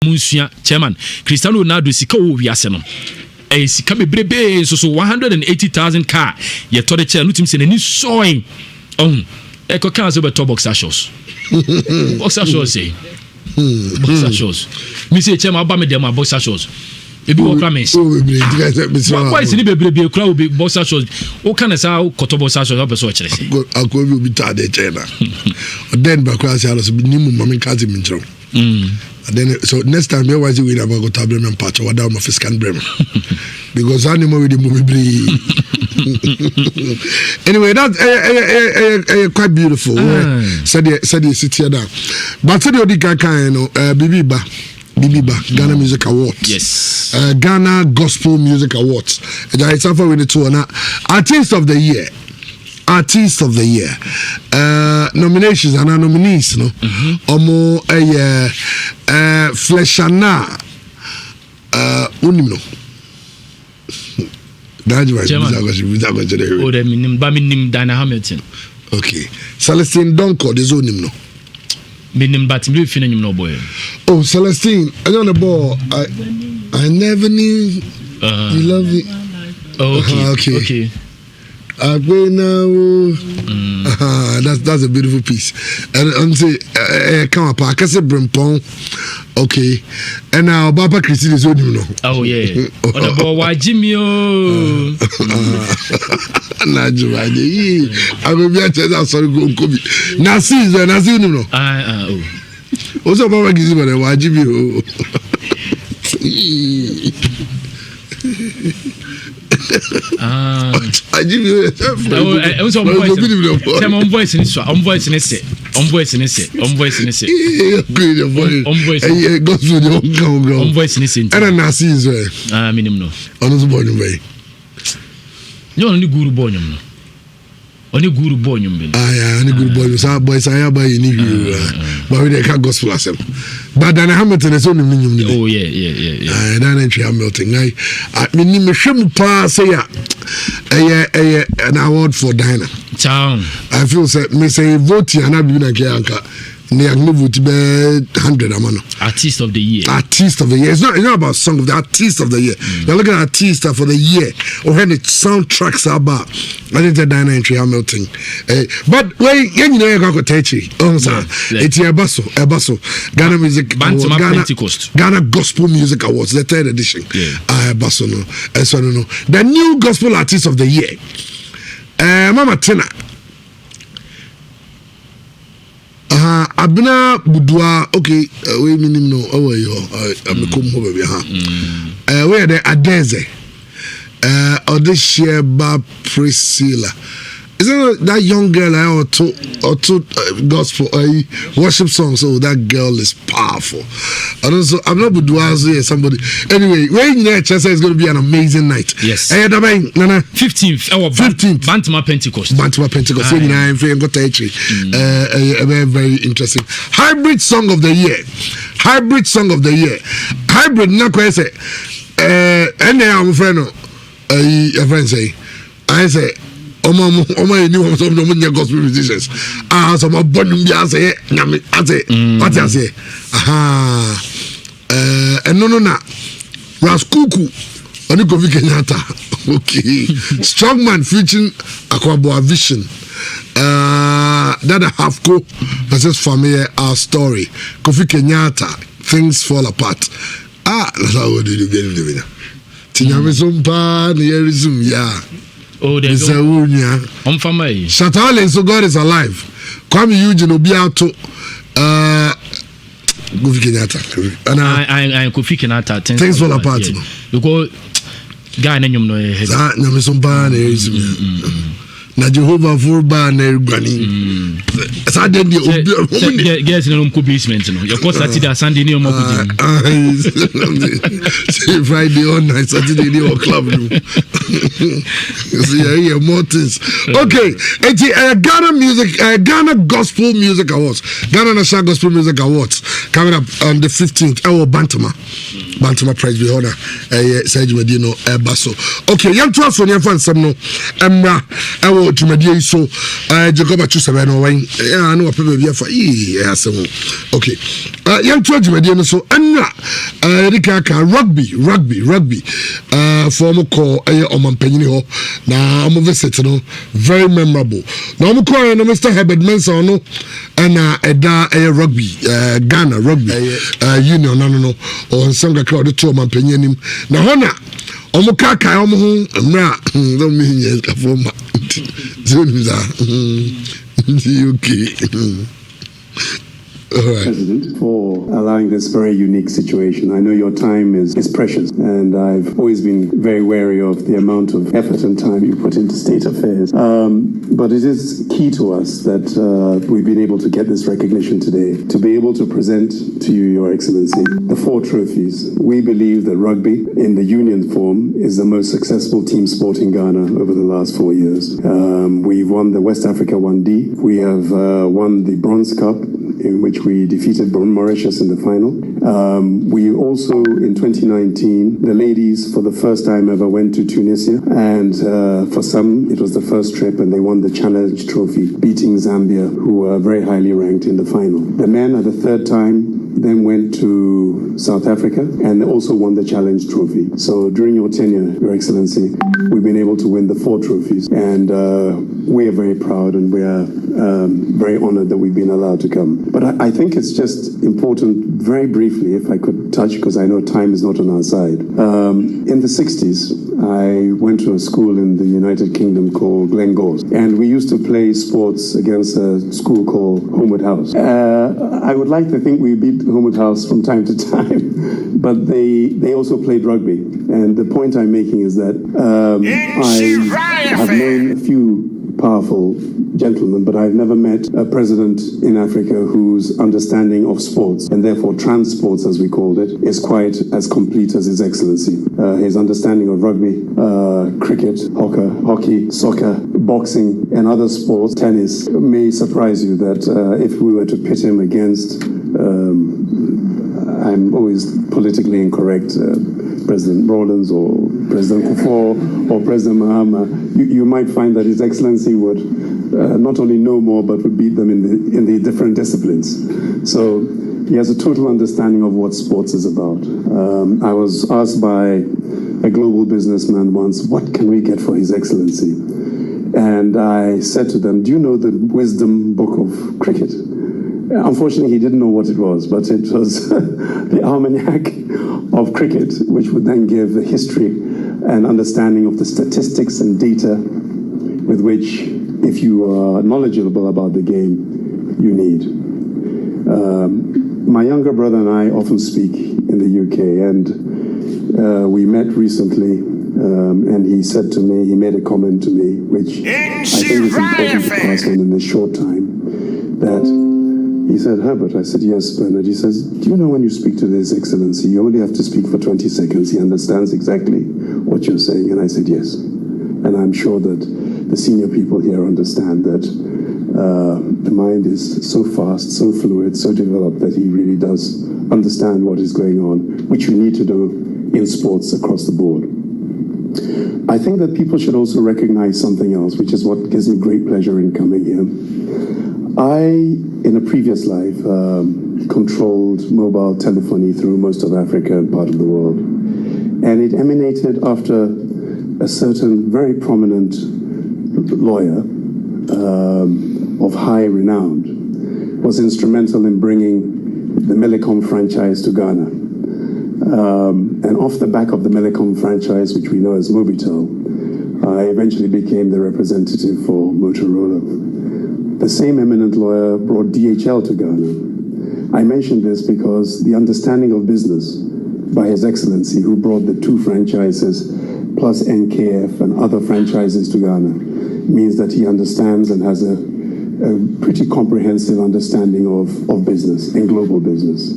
munsia chairman Cristiano Ronaldo sika wo wiase no sika bebrebe so 180,000 car ye to the chair no tim se nani soin eko kan so be to boxer shorts say boxer shorts me say chairman ba me dem boxer shorts ebi wo kra mense why is ni bebrebe kra obi boxer shorts o kan say koto boxer shorts opeso o kire say akobi obi ta de chena then ba kra say alo ni mu mama kan ti mi nchiro and then so next time we why we about go tablet and patch what down my fiscal brem because animal with the movie anyway that's quite beautiful said you sit here down but said the kind Bibiba Ghana Music Awards. Yes. Ghana Gospel Music Awards. It's something we need to know. Artist of the Year. Nominations and nominees, no. Omo Fleshana Unimno. That's right. Oh, the minim Dana Hamilton. Okay. Celestine Donko, the Zonimno. Minim batim do fina nyum no boy. Oh, Celestine, I on the ball. I never knew you love it. Oh, okay. That's a beautiful piece. And say come up, I can say Brimpong. Okay. And now Baba Christine is on you know. Oh yeah. On the ball why Jimmy I will be a chance. Sorry, go Kobe. Nasi you know. Oh. Also, Baba gives me why Jimmy. I give you a voice in this one. Voice in this. Voice in this. Voice in this. And a Nasi is minimum. Honest born way. You only guru born. Only guru born. Only guru born. Some boys I have by you, but we can't gospel as but then Hamilton is only minimum. Oh yeah. I don't entry Hamilton. I mean, Mishim pass an award for Diana. I feel me say vote and I be like Yanka. They are moved to be 100 amano. Artist of the year. Artist of the year. It's not about song of the artist of the year. You're looking at artist for the year or when the soundtracks are about. I didn't say Diana entry Hamilton. But when you know you're going to take it, it's a basso. Ghana Music Awards, Ghana Gospel Music Awards, the 3rd edition. Basso no. So no. The new gospel artist of the year. Mama Tina. Abna Budua, okay, we mean no, oh, I'm a come over here. Where the Adeze, or this Sheba Priscilla. Isn't that young girl or two gospel worship songs? So that girl is powerful. And also, I'm not Budwazi or somebody. Anyway, when you chance is going to be an amazing night. Yes. 15th. Bantama Pentecost. A very interesting. Hybrid song of the year. Hybrid. Not quite say. And I'm friend. A friend say. I say. Oma you some gospel musicians. Some abundant be say what I say. And no Raskuku oni Kofi Kenyatta. Okay. Strongman featuring Akwabua Vision. That have go versus familiar our story. Kofi Kenyatta, things fall apart. That's how we do it. Tinyame sompa near resume, yeah. Oh, there's a Unia. Shatale, so God is alive. Kwame Eugene Obiato. Kofi Kenyatta. I Kofi Kenyatta. Things fall apart. Because guy name no. Nyame sompa near resume. Na Jehovah for ba na egwani Saturday yes no ko basement no your course Saturday Sunday ni o mo ko Friday on night Saturday ni o club no see here more things okay Ghana Gospel Music Awards Ghana National Gospel Music Awards coming up on the 15th Bantama Prize we honor Sergio Medino Basso okay yam to us for your fans some no emra wɔ dwumadie so Jacob Achusebe no wan I know papa bia fa asem okay yɛnto dwumadie no so ɛna Erika ka rugby form call ɔmampanyini hɔ na ɔmo visit no very memorable na ɔmo call no Mr. Herbert Mensah no ɛna ɛda rugby Ghana rugby union no on sanga ka ɔde to ɔmampanyini anim na hɔ na ɔmo kaka ɔmo ho mra don't mean yes ka forma okay President, for allowing this very unique situation. I know your time is precious, and I've always been very wary of the amount of effort and time you put into state affairs. But it is key to us that we've been able to get this recognition today, to be able to present to you, Your Excellency, the 4 trophies. We believe that rugby, in the union form, is the most successful team sport in Ghana over the last 4 years. We've won the West Africa 1D. We have won the Bronze Cup, in which we defeated Mauritius in the final. We also, in 2019, the ladies, for the first time ever, went to Tunisia. And for some, it was the first trip, and they won the Challenge Trophy, beating Zambia, who were very highly ranked in the final. The men, at the third time, then went to South Africa and also won the Challenge Trophy. So during your tenure, Your Excellency, we've been able to win the 4 trophies. And we are very proud, and we are very honored that we've been allowed to come. But I think it's just important, very briefly, if I could touch, because I know time is not on our side. In the 60s, I went to a school in the United Kingdom called Glengoyne, and we used to play sports against a school called Homewood House. I would like to think we beat Homewood House from time to time, but they also played rugby. And the point I'm making is that I have known a few powerful gentlemen, but I've never met a president in Africa whose understanding of sports, and therefore transports as we called it, is quite as complete as His Excellency. His understanding of rugby, cricket, hockey, soccer, boxing, and other sports, tennis, may surprise you that if we were to pit him against, I'm always politically incorrect, President Rawlins or President Kufuor or President Mahama, you might find that His Excellency would not only know more, but would beat them in the different disciplines. So he has a total understanding of what sports is about. I was asked by a global businessman once, what can we get for His Excellency? And I said to them, do you know the wisdom book of cricket? Unfortunately, he didn't know what it was, but it was the almanac of cricket, which would then give the history and understanding of the statistics and data with which, if you are knowledgeable about the game, you need. My younger brother and I often speak in the UK, and we met recently, and he said to me, he made a comment to me, which I think is important to pass on in this short time, that he said, Herbert, I said, yes, Bernard. He says, do you know when you speak to His Excellency, you only have to speak for 20 seconds. He understands exactly what you're saying. And I said, yes. And I'm sure that the senior people here understand that the mind is so fast, so fluid, so developed that he really does understand what is going on, which we need to do in sports across the board. I think that people should also recognize something else, which is what gives me great pleasure in coming here. I, in a previous life, controlled mobile telephony through most of Africa and part of the world. And it emanated after a certain very prominent lawyer of high renown was instrumental in bringing the Millicom franchise to Ghana. And off the back of the Millicom franchise, which we know as Mobitel, I eventually became the representative for Motorola. The same eminent lawyer brought DHL to Ghana. I mention this because the understanding of business by His Excellency, who brought the 2 franchises plus NKF and other franchises to Ghana, means that he understands and has a pretty comprehensive understanding of business and global business.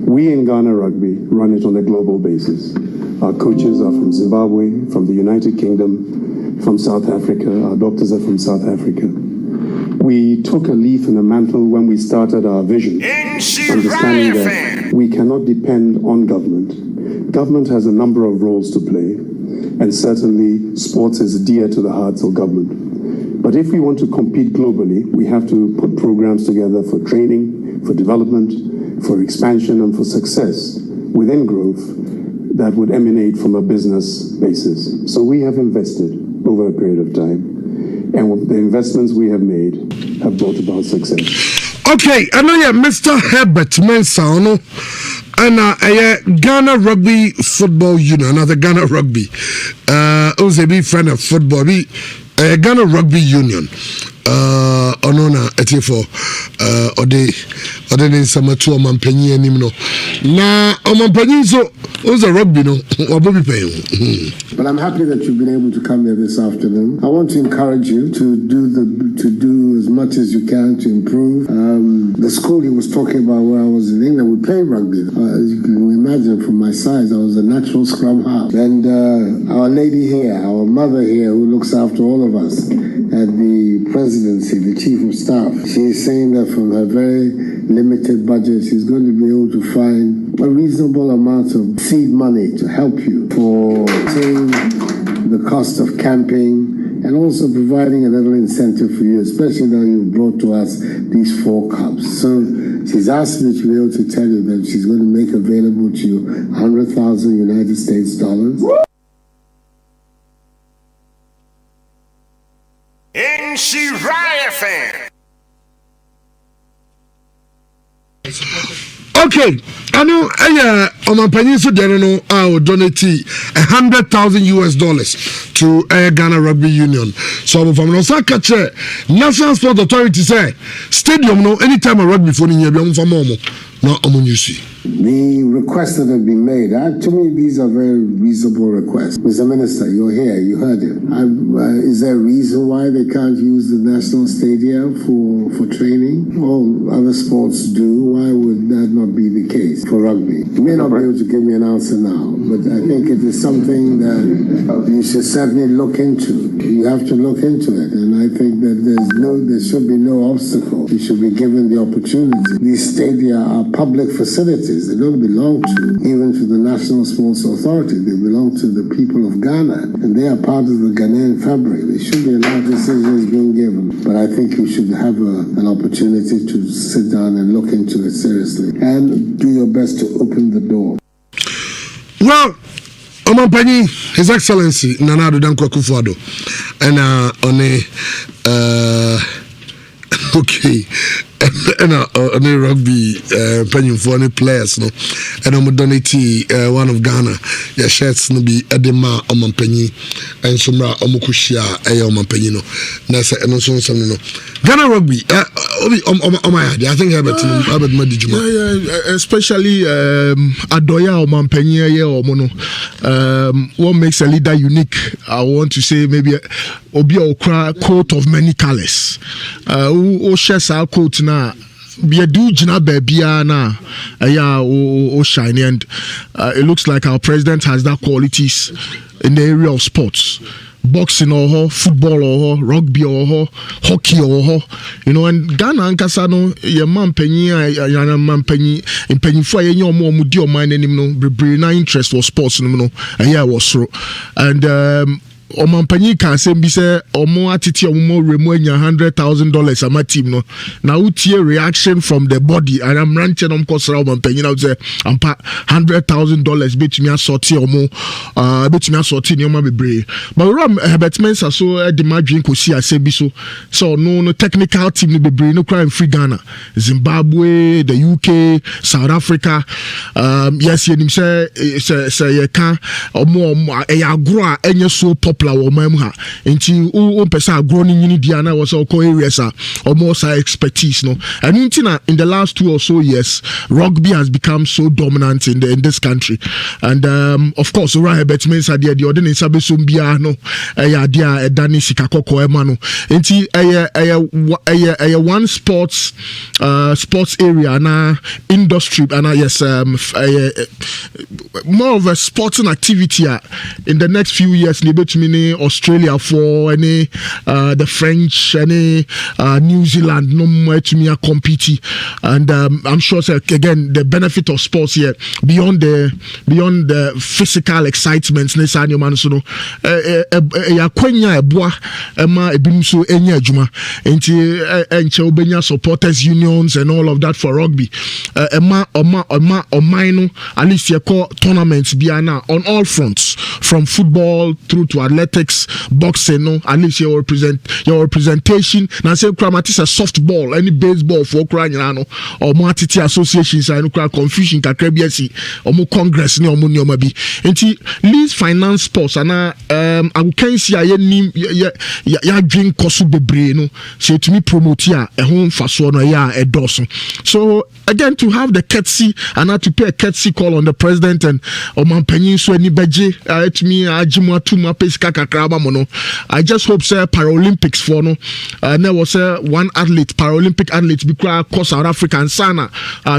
We in Ghana Rugby run it on a global basis. Our coaches are from Zimbabwe, from the United Kingdom, from South Africa. Our doctors are from South Africa. We took a leaf in the mantle when we started our vision, understanding that we cannot depend on government. Government has a number of roles to play, and certainly sports is dear to the hearts of government. But if we want to compete globally, we have to put programs together for training, for development, for expansion, and for success within growth that would emanate from a business basis. So we have invested over a period of time, and the investments we have made have brought about success. Okay, I know you, Mr. Herbert Mensah, and Ghana Rugby Football Union, another Ghana Rugby. Who's a big friend of football? Ghana Rugby Union. Onona etifo ode nsama to omampanyi anim no na omampanyi so who's a rugby no obobi pen. But I'm happy that you've been able to come here this afternoon. I want to encourage you to do as much as you can to improve. The school he was talking about where I was in England, we played rugby. As you can imagine, from my size, I was a natural scrum half. And our lady here, our mother here, who looks after all of us at the presidency, the chief of staff, she is saying that from her very limited budget, she's going to be able to find a reasonable amount of seed money to help you for paying the cost of camping and also providing a little incentive for you, especially now you've brought to us these 4 cups. So she's asked me to be able to tell you that she's going to make available to you $100,000 United States dollars. Nhyira fan. Okay, I know Omampanyi so there no I will donate $100,000 US to Ghana Rugby Union. So from Osaka National Sport Authority say stadium no anytime a rugby for in here be for more no omunyusi. The requests that have been made, to me, these are very reasonable requests. Mr. Minister, you're here, you heard it. Is there a reason why they can't use the National Stadium for training? All other sports do. Why would that not be the case for rugby? You may not be able to give me an answer now, but I think it is something that you should certainly look into. You have to look into it, and I think that there should be no obstacle. You should be given the opportunity. These stadia are public facilities. They don't belong even to the National Sports Authority. They belong to the people of Ghana, and they are part of the Ghanaian fabric. They should be allowed decisions being given. But I think you should have an opportunity to sit down and look into it seriously and do your best to open the door. Well, Omampanyi, His Excellency Nana Addo Dankwa Akufo-Addo, and okay. And on the rugby penny for any players no and I'm donate one of Ghana your shirts no be edema Omampanyi and somra omukushia Omampanyi no na say no so no Ghana rugby I think Herbert Madijuma especially Adoya Omampanyi omo what makes a leader unique. I want to say maybe obi okra coat of many colors who shares our coat na be a do jina babia na o shiny, and it looks like our president has that qualities in the area of sports. Boxing or football or rugby or hockey or and Ghana ankasa no ye man penyi for ye more mudi o mind anim no bebre na interest for sports no was so and Omampanyi can say be say omo atiti omo remu anya $100,000 ama team no na utie reaction from the body and I'm ranching kosra Omampanyi na say ampa $100,000 betumi assorti omo betumi assorti ni omo bebre but ram Herbert Mensah so the madwin kosi asebi so no technical team ni bebre no crime free Ghana, Zimbabwe, the UK, South Africa. Yes yenim say ye kan omo agro a enye so popular ha nti o pesa agro ni nyini dia na was all areas almost expertise no and in the last 2 or so years rugby has become so dominant in this country and of course Herbert Mensah the ordinary sabe so bia no ya dia edani sikakoko ema no nti one sports area na industry and yes more of a sporting activity in the next few years. Maybe to Australia for any the French, any New Zealand, no more to me compete, and I'm sure again the benefit of sports here beyond the physical excitement. Nesani mansuno ya kwenya eboa ema ebimso enya adwuma enti enche obenya supporters unions and all of that for rugby ema no at least you call tournaments biana on all fronts from football through to athletics, boxing, no at least your representation na say kramatis a softball any baseball for kra nyina no or matiti associations and confusion kakra biasi omo congress ni omo nyoma bi enti least finance sports ana I can see ya drink kosu bebre no say to me promote ya e ho mfaso no ya e doso. So again, to have the courtesy and not to pay a courtesy call on the president and Omanpanyin so any beje to me ajimwa tuma pesika kakraba mono. I just hope say Paralympics for no there was one athlete Paralympic athlete because South Africa and Sana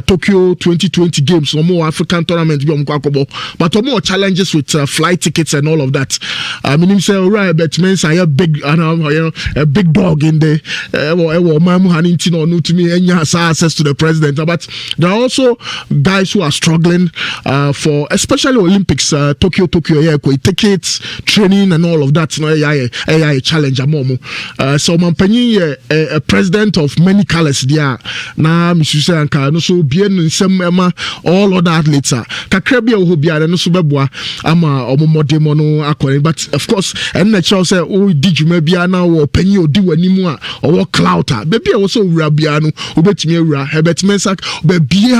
Tokyo 2020 games no more African tournament bi omkwakobo but more challenges with flight tickets and all of that. I mean say right but means I a big a big dog in the mamu haninti no to me enya access to the president, but there are also guys who are struggling for especially Olympics Tokyo tickets, training and all of that. No a challenge amomo so Mampanyi a president of many colors there na Mr. Anka no so bien nsem ema all other athletes kakra bia wo bia no so beboa ama omomodemo no akore, but of course and natural say o di djuma bia na wo panyi odi wanimu a o clout baby wo so wura bia no obetimi wura Herbert Mensak bia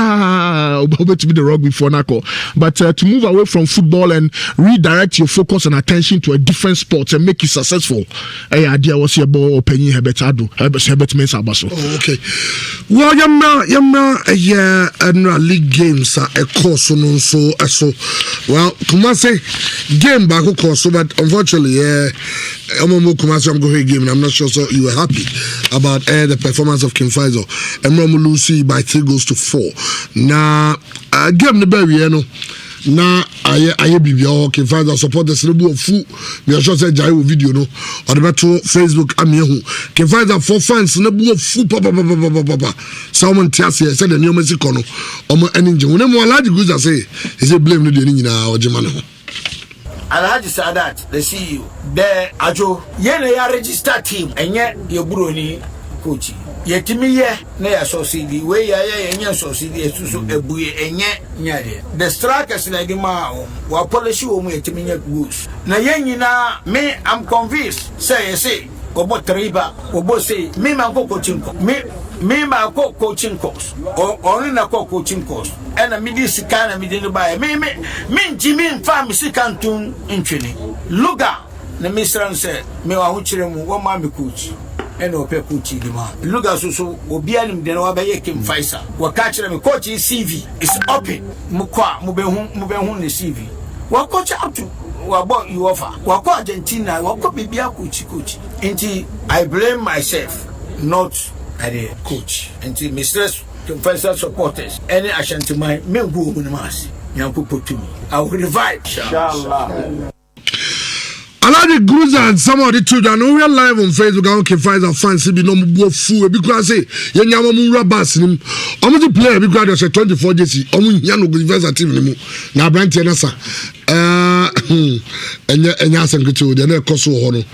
obetimi the rugby for nako, but to move away from football and redirect your focus and attention to a different sport and make it successful idea was your boy panyi Herbert Mensak baso. Oh, okay. Well, yamna league games a course no so well Kumasi game back course, but unfortunately I'm going game and I'm not sure so you were happy about the performance of King Faisal and Lucy by 3-4 now game the berry na aye bibia o King Faisal support the celebu of fu me sure say jai video no or the beto Facebook amiehu King Faisal for fans na bu of fu papa someone tiase say the new Mexico no omo eninje wona mo alaji guza say he say blame no de ni nyina o jema no Alhaji Sadat, the CEO, the Ajo, ya register team, and yet your brony coach. Yet to me, na associate, way ya associate to a buoy and yet the strikers like the ma, while policy will make to me goose. Na yena, me, I'm convinced, say, Obo Triba, Obo say, me, my coaching, me, my coaching course, or only a coaching course, and a midis kind of middle by me, Jimmy, pharmacy canton in training. Luga, the Mr. said, me, I want you one mammy coach. And no pecucci demand. Luga so obianim de no abaye King Faisal. Wa catch them coach CV is open. Mukwa mubehun the CV. Wa coach up to wa boy you offer. Wa ko Argentina, wa ko bibia coach. Inti I blame myself, not the coach. Inti mistress King Faisal supporters. Any Ashanti my me go munimasi. Nyanko to me. I will revive inshallah. Aladi Gruza and some of the children who are live on Facebook and can find a fancy be no more fool because say Yanyama Rabas him. Almost a player because there's a 24 JC. Yano University team anymore. Now Brant Yanasa. And Yasan Kutu, the next Koso Hono.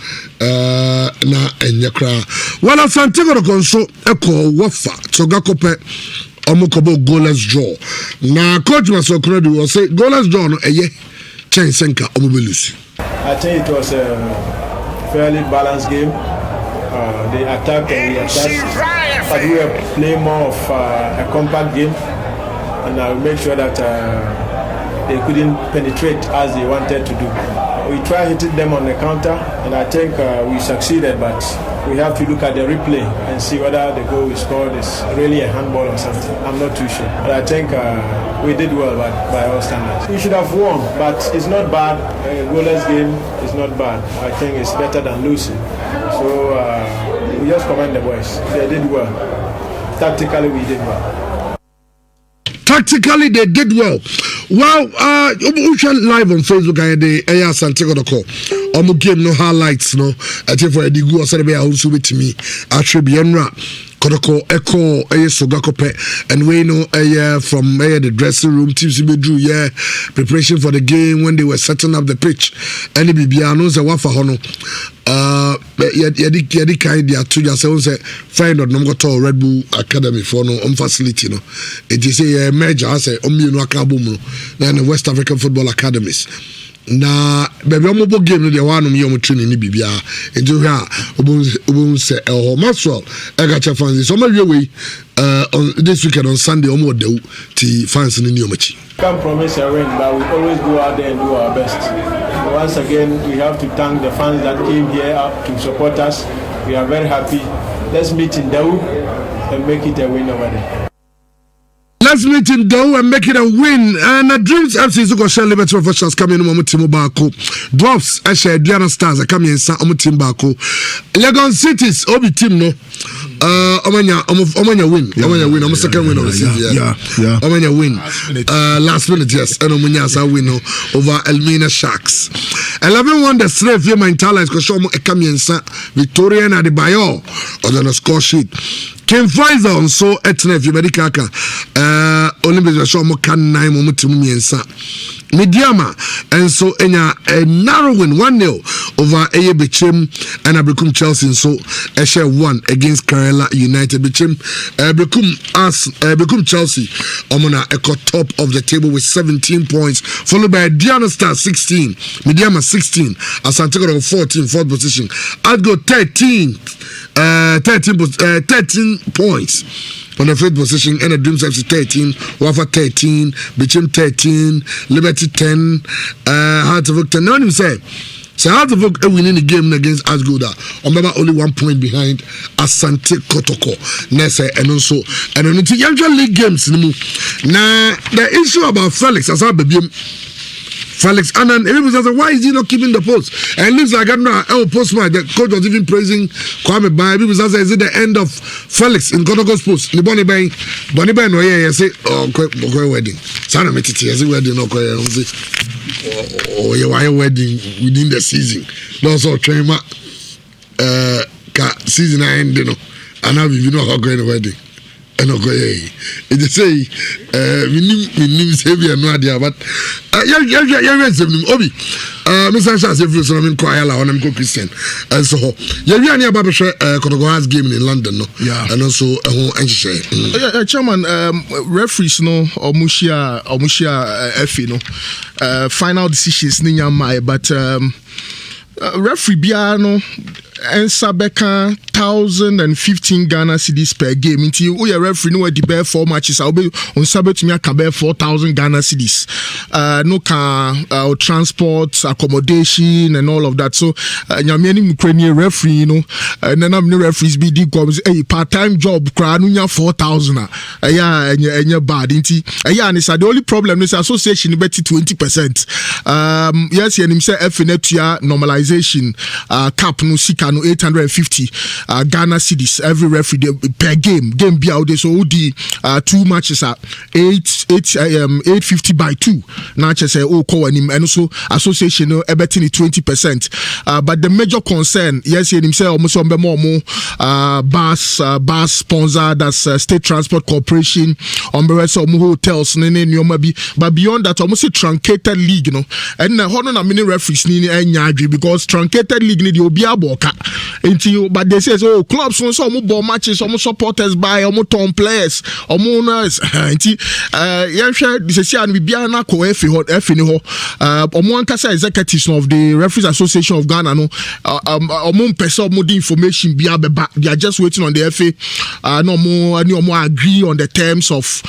Na and Yakra. Well, a Santiago Conso Echo Wafa, Togakope. Omokobo goalless draw. Now, Coach Masokredu will say goalless draw no eye. Chen Senka Omobelusi. I think it was a fairly balanced game. They attacked and we attacked, but we were playing more of a compact game, and I will make sure that they couldn't penetrate as they wanted to do. We tried hitting them on the counter, and I think we succeeded, but we have to look at the replay and see whether the goal we scored is really a handball or something. I'm not too sure, but I think we did well by all standards. We should have won, but it's not bad. A goalless game is not bad. I think it's better than losing. So we just commend the boys. They did well. Tactically, we did well. Practically, they did well. Well, we live on Facebook. I the Asante Kotoko. Game no highlights, no. I think for the go outside also with me. Attribute Kotoko Echo Sogakope and we know from the dressing room teams drew preparation for the game when they were setting up the pitch. And Bibiano a wafa hono. Yadi kind dia to yourself say find out number to Red Bull Academy for no facility no. It is a major say no akabum na the West African Football Academies. Na baby omobo game no de wanu me omo training ni bibia enjo ha obun say Maxwell Egacha fans so ma we on this weekend on Sunday omo de ti fans ni omochi. Can't promise a win, but we always go out there and do our best. Once again, we have to thank the fans that came here up to support us. We are very happy. Let's meet in Dawu and make it a win over there. Let's meet in Dawu and make it a win. And Dreams FC is going to share Liberty Professionals coming in on Timo Bako. Dwarfs, Eshe, Diana Stars are coming in on Timo Bako. Legon Cities, Obi team no. Omanya win. Omanya win. I'm second win of the season. Yeah. Omanya win. Last minute, yes. And Omanya win over Elmina Sharks. 11-1 the slave here my entire life because show mo coming in Victoria and Adebayo on the score sheet. Ken Pfizer on so etnef Medicaka. Olympics show mo can 9 mo timu miensa. Mediama and so a narrow win 1-0 over Eye Bichim and Abekum Chelsea so a share 1 against Kerala United Bichim Abekum Chelsea Omona Echo top of the table with 17 points followed by Diana Star 16 Mediama 16 Asante Kotoko 14 4th position I'd go 13 points on the 5th position and the Dreams FC 13, Wafa 13, Bichim 13, Liberty 10, Heart of Oak 10. Now him say Heart of Oak winning the game against Asgoda. Remember only 1 point behind Asante Kotoko. Nese and also and on the younger league games. Now the issue about Felix as I baby Felix and then everybody says why is he not keeping the post? And it looks like postman the coach was even praising Kwame Baye. People say is it the end of Felix in Kotoko's post? The Bonnie Baye no yeah say wedding. Sana metiti as wedding no say why wedding within the season. No so train season end no. And now we know how going wedding. And okay, it say we need Xavier no idea, but Obi Mr. Charles every so I'm quite la on I'm Christian and so we are near Babashe Kotoko has game in London no and also chairman referees no omushia FA no final decisions ni nyama but referee bia no ensa beka 1,015 Ghana cedis per game. Until we are referee no the bear 4 matches. I'll be on Sabbath to me I can bear 4,000 Ghana cedis. No can transport, accommodation, and all of that. So nyamiani Ukrainian referee, you know, and then I'm the referees be the comes a part-time job. Kranunya 4,000. Yeah, and you're bad. Yeah, and it's the only problem is association bet 20%. Yes, and him say FNETUA normalization cap no sika no 850 Ghana cedis every referee per game be out there so the 2 matches are 850 by 2 now just say call him and also association no betting 20% but the major concern yes him say almost more bus sponsor that's State Transport Corporation umbrella hotels but beyond that almost a truncated league you know and na many referees ni because truncated league ni the obiaboka until but they say oh clubs so more matches almost supporters by almost ton players almost until this and we bia na ko efi ni ho omo executives of the Referees Association of Ghana no person more information bia beba they are just waiting on the FA no more agree on the terms of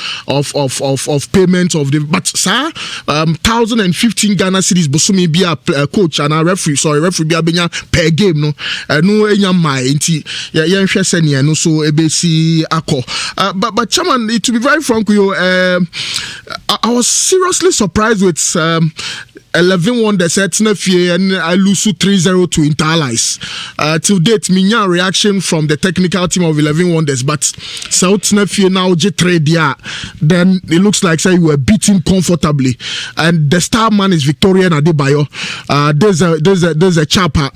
payment of the but sir 1,015 Ghana cedis bosumi bia coach and a referee bia benya per game no no enya mai nti ya nhwe sene no so ebesi akọ but chairman to be very frank with you I was seriously surprised with 11 wonders set na fie and I lose 3-0 to Interallies. Till date, minya reaction from the technical team of 11 wonders, but South na fie now J3 dia, then it looks like say you were beaten comfortably, and the star man is Victoria Adebayo. There's a chapa.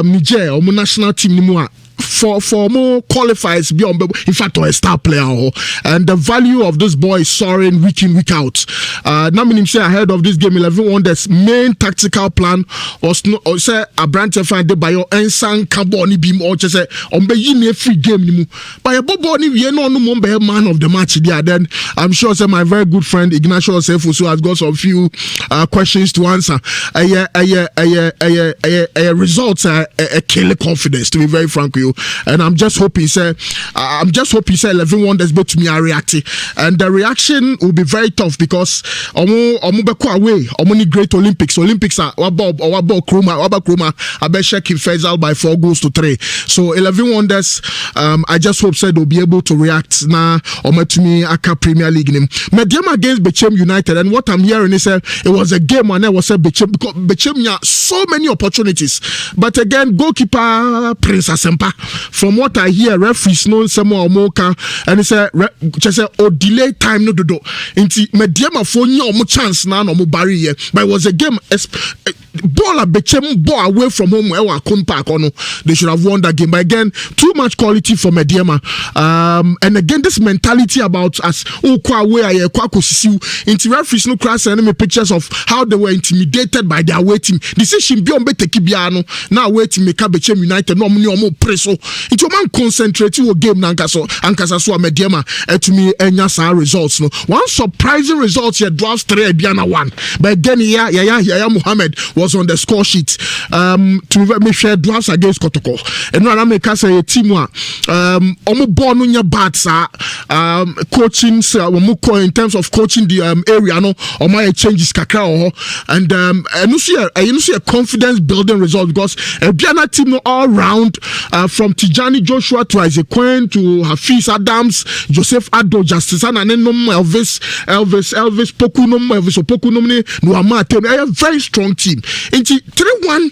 Niger, our national team nimua. For more qualifiers beyond, in fact, or a star player, and the value of this boy is soaring week in, week out. Naminim say ahead of this game 11 wonders main tactical plan was no say a branch of the bio and sang carboni beam or just say on be free game nimu. By a boboni we no man of the match there. Then I'm sure say my very good friend Ignacio Sefusu has got some few questions to answer. Results a kill confidence, to be very frank with you. And I'm just hoping say 11 wonders bet to me are reacting, and the reaction will be very tough because omu beko away need great Olympics are wabab Kroma I bet shaking Faisal by 4-3. So 11 wonders I just hope said they'll be able to react now to me Aka Premier League name Medium against Bechem United, and what I'm hearing is it was a game when I was said Bechem because Bechem had so many opportunities, but again goalkeeper Prince Asempa. From what I hear, referees know some more Moka, and it's just a delay time no do. Inti medium for no chance now no barrier, but it was a game. Ball a Bechem ball away from home where I couldn't park on. They should have won that game, but again, too much quality for Mediema. And again, this mentality about us into referees no cross enemy pictures of how they were intimidated by their away team. Decision beyond Betekibiano now waiting make Bechem United no more preso. Into man concentrate your game Nankaso so Mediema to me enya results no. One surprising result here draws 3 Biana 1. But again Yaya Muhammad was on the score sheet to make sure drafts against Kotoko. And when I make us a team omo born on your bad coaching in terms of coaching the area no or my changes kakra and you see a confidence building result because a Biana team no all round from Tijani Joshua to Isaac Quinn to Hafiz Adams, Joseph Ado, Justice and then Elvis Poku no Elvis Opoku no Nuamate, a very strong team. Into 3-1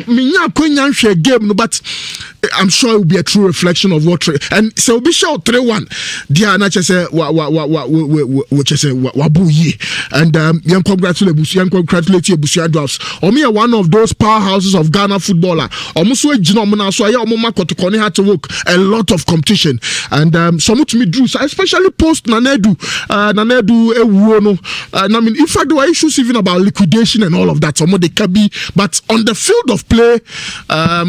minya kwenyan share game no, but I'm sure it will be a true reflection of what and so be sure 3-1 dia na chese wabuyi and young congratulate Busia Drafts omi one of those powerhouses of Ghana footballer omuso ejina so ya omoma Kotoko had to work a lot of competition and some to me drew especially post Nanedu ewuo no I mean in fact there were issues even about liquidation and all of that some they can be, but on the field of play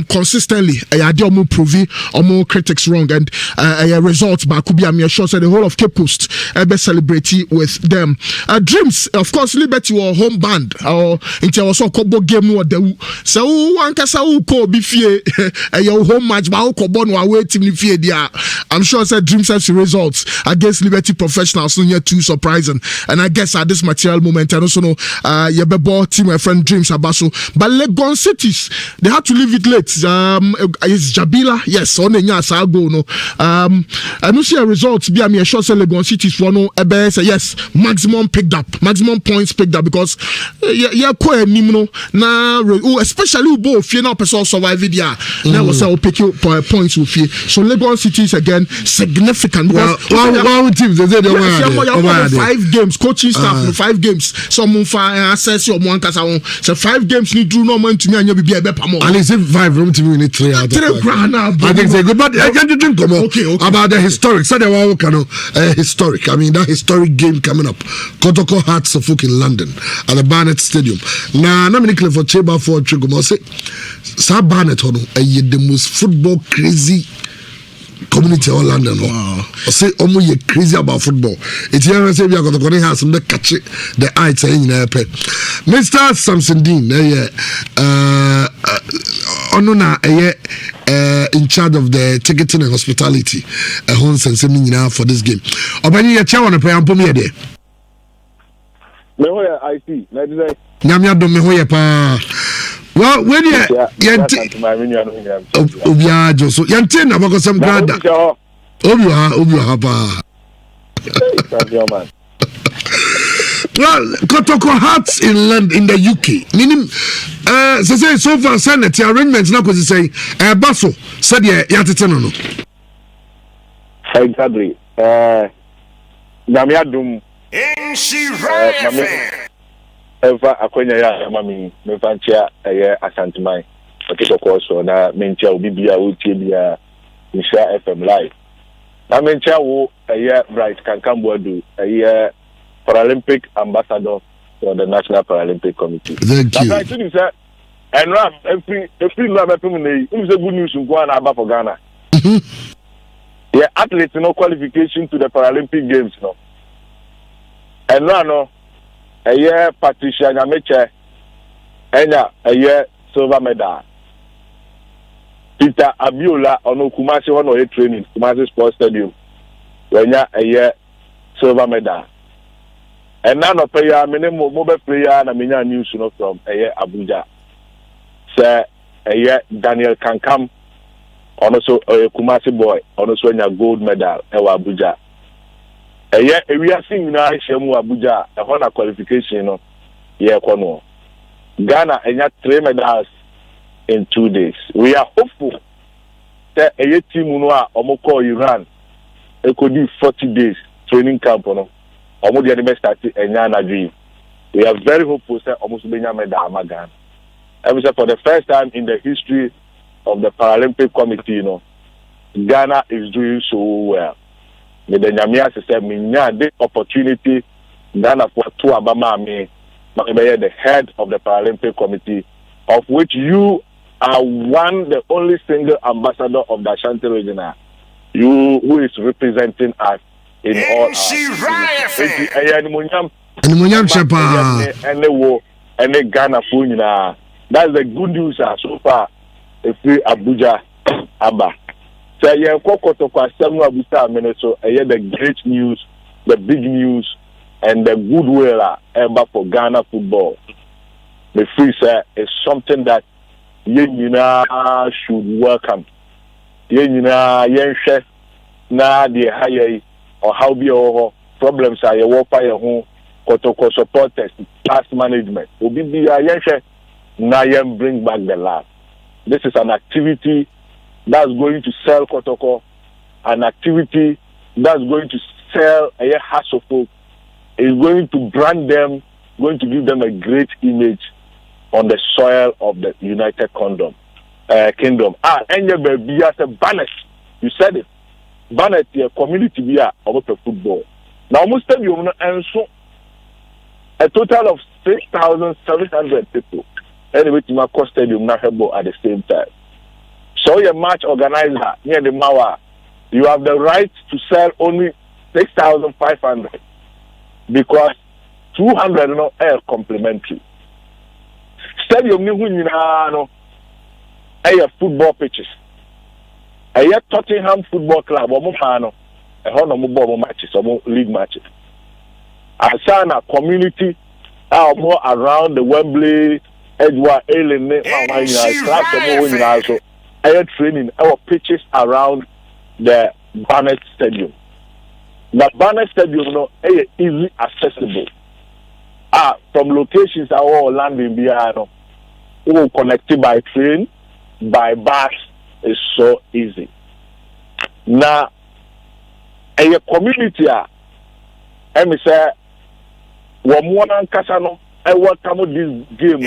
consistently omo provi omo critics wrong and results but could be I'm sure say the whole of Cape Coast be celebrate with them Dreams of course Liberty or home band or into our so kobo game no the so one kasa ko be fie your home match but kobo no away team fie dia I'm sure say Dreams have results against Liberty Professionals no too surprising, and I guess at this material moment and also know your team my friend Dreams Abaso but Legon Cities they had to leave it late is Jabila yes on the Sago no I don't see a results be I'm sure say Legon Cities for no say yes maximum points picked up because quite nimno na especially both fie na person survive there now was say pick you points with fie so Legon Cities again significant one team they say they 5 games coaching staff 5 games some access your one kasa so 5 games need do no man to me anya be pamo and it's 5 room to me need 3 out 3 grand I think say good but I can't drink okay. About the historic so they were historic I mean that historic game coming up Kotoko Hearts of Folk in London at the Barnet Stadium na me clear for chamber for Trigomo say sa Barnet hono the most football crazy community in London. Wow. Say omo ye crazy about football. It's here say we are going to have some catch the eye saying Mr. Samson Dean onona in charge of the ticketing and hospitality for this game. Obani ye chairman of Payam Pomia there. I see. Nyamya do me hoye pa. Well, when you Obia so yante na bako some grada. Obia pa. Well, Kotoko Hearts in London, in the UK. Meaning, so far, Senate arrangements now because say, Basso said, Yatano. Exactly. Namiadum. Eva akwenya ya mami mefantia asantimai Kotoko so na mentia obibia wotie bia Nhyira FM live na mentia wo bright kankambo do Paralympic ambassador for the National Paralympic Committee. Thank you. That's right, sir. And Ram, every love it is a good news in Ghana for Ghana. Yeah, athletes no qualification to the Paralympic Games no. And no a year Patricia Nyameche enya a year silver medal. Peter Abiola on Kumasi one or training Kumasi Sports Stadium. Wenya a year silver medal. And now no player minimum mobile player na minya news no from a year Abuja. Sir a year Daniel Kankam also a Kumasi boy also a gold medal ewa Abuja. We are seeing now Shemu Abuja a honor qualification no yeah kono. Ghana enya 3 medals in 2 days. We are hopeful that a team no omoko Iran e could do 40 days training camp no. Omodi the best start enya na dream. We are very hopeful that almost benya medal Ghana. And for the first time in the history of the Paralympic Committee, you know, Ghana is doing so well. The Nyamia system, the opportunity, Ghana for two Abama me, the head of the Paralympic Committee, of which you are the only single ambassador of the Ashanti region. You who is representing us in all and the Ghana Funina. That's the good news so far. If we Abuja Abba. So yeah, Kotoko Samu Abuja Minnesota, the great news, the big news, and the goodwill ever for Ghana football. The free say is something that Nhyira should welcome. Nhyira na the higher or how be your problems are your work your home Kotoko supporters, past management. Obi na bring back the land. This is an activity that's going to sell Kotoko, an activity that's going to sell a hassle folk, is going to brand them, going to give them a great image on the soil of the United Kingdom. And your baby as a Bannet, you said it. Bannet, your community be about football. Now, almost tell you, and so a total of 6,700 people. Anyway, to my cost stadium, not at the same time. So, your match organizer near the Mawa, you have the right to sell only 6,500 because 200 no air complimentary. Stadium no air football pitches. Air Tottenham Football Club or Mufano, a honor matches or league matches. Asana community are more around the Wembley, Edward Allen, also air training our pitches around the Barnet Stadium. The Barnet Stadium no easy accessible. From locations are all landing Biano. All connected by train, by bus is so easy. Now a community and me say one Kasano I welcome this game.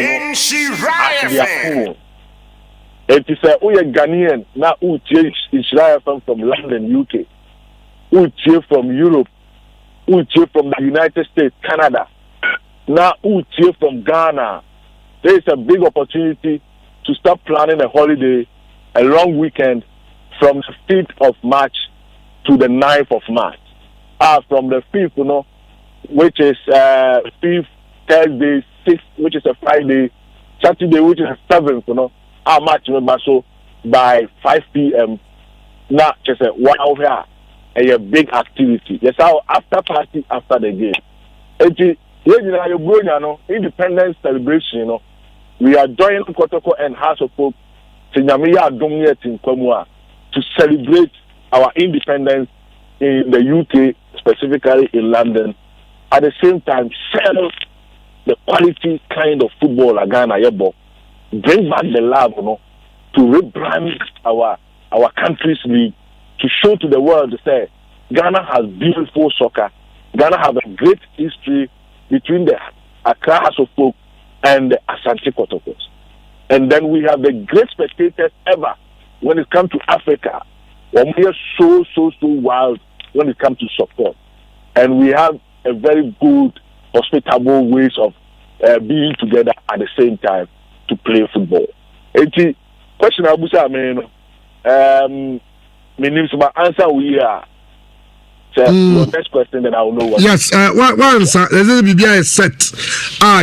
It is a Ghanaian now who change Israel from London, UK, who cheer from Europe, who cheer from the United States, Canada, now who cheer from Ghana. There is a big opportunity to start planning a holiday, a long weekend from the 5th of March to the 9th of March. From the 5th, which is 5th, Thursday, 6th, which is a Friday, Saturday, which is a 7th, March member so by 5 p.m. Now just a 1 hour a big activity. Yes, our after party after the game. Independence celebration, we are joining Kotoko and House of Folk to celebrate our independence in the UK, specifically in London, at the same time sell the quality kind of football like Ghana yebo. Bring back the love, to rebrand our country's league, to show to the world to say Ghana has beautiful soccer. Ghana have a great history between the Accra House of Folk and the Asante Kotokos. And then we have the great spectators ever when it comes to Africa. We are so wild when it comes to support. And we have a very good, hospitable ways of being together at the same time to play football. The question I was my answer we are. Your next question, then I will know what. Yes, once there's a set.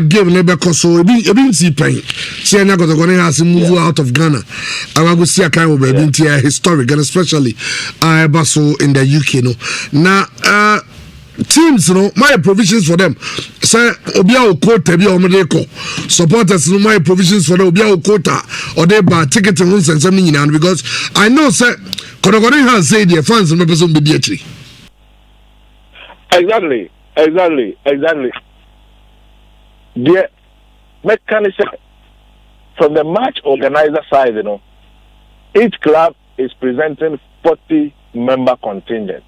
Game never cost so. Being see pain. See, I'm going to have to move out of Ghana. I will see a kind of historic, and especially Basso in the UK. No, now teams, my provisions for them. Say, Obia quota be omedeko. Supporters, my provisions for the Obia quota or they buy tickets and something in because I know, sir, Kotoko has said their fans and members of the Exactly. The mechanism from the match organizer side, each club is presenting 40 member contingent.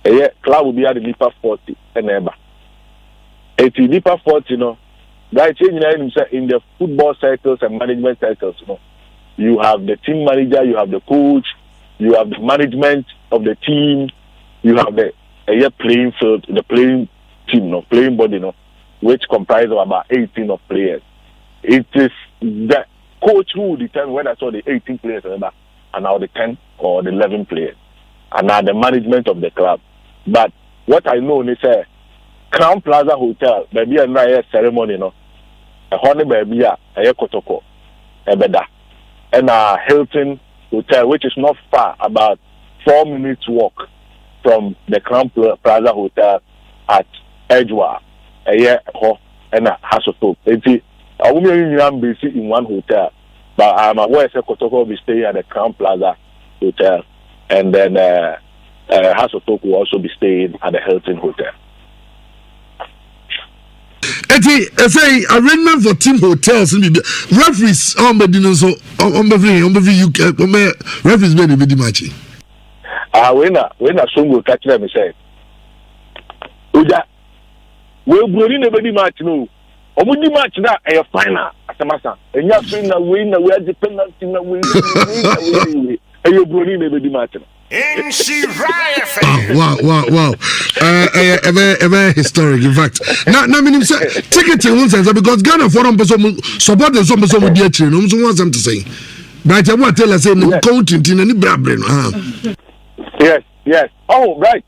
A club will be at the deeper 40 and ever. At the deeper 40, that in the football circles and management circles, you have the team manager, you have the coach, you have the management of the team, you have the playing field, the playing team, playing body, which comprises of about 18 of players. It is the coach who will determine when I saw the 18 players and now the 10 or the 11 players, and now the management of the club. But what I know is Crown Plaza Hotel, baby, and a ceremony, a honey baby, a Kotoko, a beda, and a Hilton Hotel, which is not far, about 4 minutes walk from the Crown Plaza Hotel at Edgewa, a year and a House of Hope. I won't be in one hotel, but I'm aware that Kotoko will be staying at the Crown Plaza Hotel, and then House of Hope will also be staying at the Hilton Hotel. Say arrangement for team hotels referees on the UK referees made the match. When a song will catch them, say, Uja, we'll bring in a match, no. Omudi match now, a final at the master. And you're saying that win, we are dependent in the win, and you're bringing a match. Wow. Ever historic, in fact. Now, meaning, ticket in one sense, because Ghana forum support the some with their children, no one them to say. But I want to tell us, counting in any brabbling. Yes. Oh, right.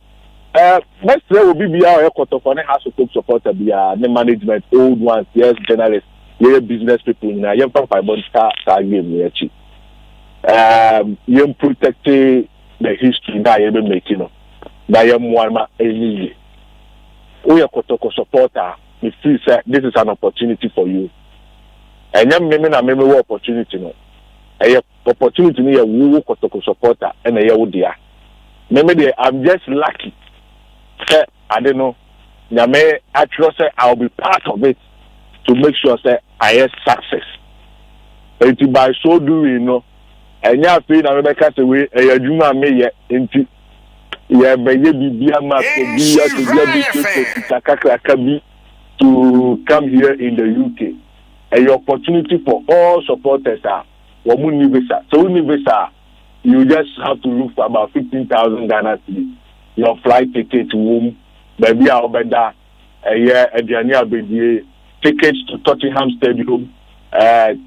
Next year will be our Kotoko House of Folk supporter, the management, old ones, yes, journalists, business people, young papa, star game, young protecting the history that you're making. That you're one any. We are Kotoko supporter. We feel this is an opportunity for you. And young women are memorable opportunity. A opportunity near woo Kotoko supporter and a Yahudia. Maybe I'm just lucky. I don't know. I trust I'll be part of it to make sure I have success. And by so doing, and you have been a Rebecca away, and you do not make it into to come here in the UK. And your opportunity for all supporters are visa. So visa, you just have to look for about 15,000 Ghana cedis. Your flight ticket to home, maybe I'll be there. Tickets to Tottenham Stadium,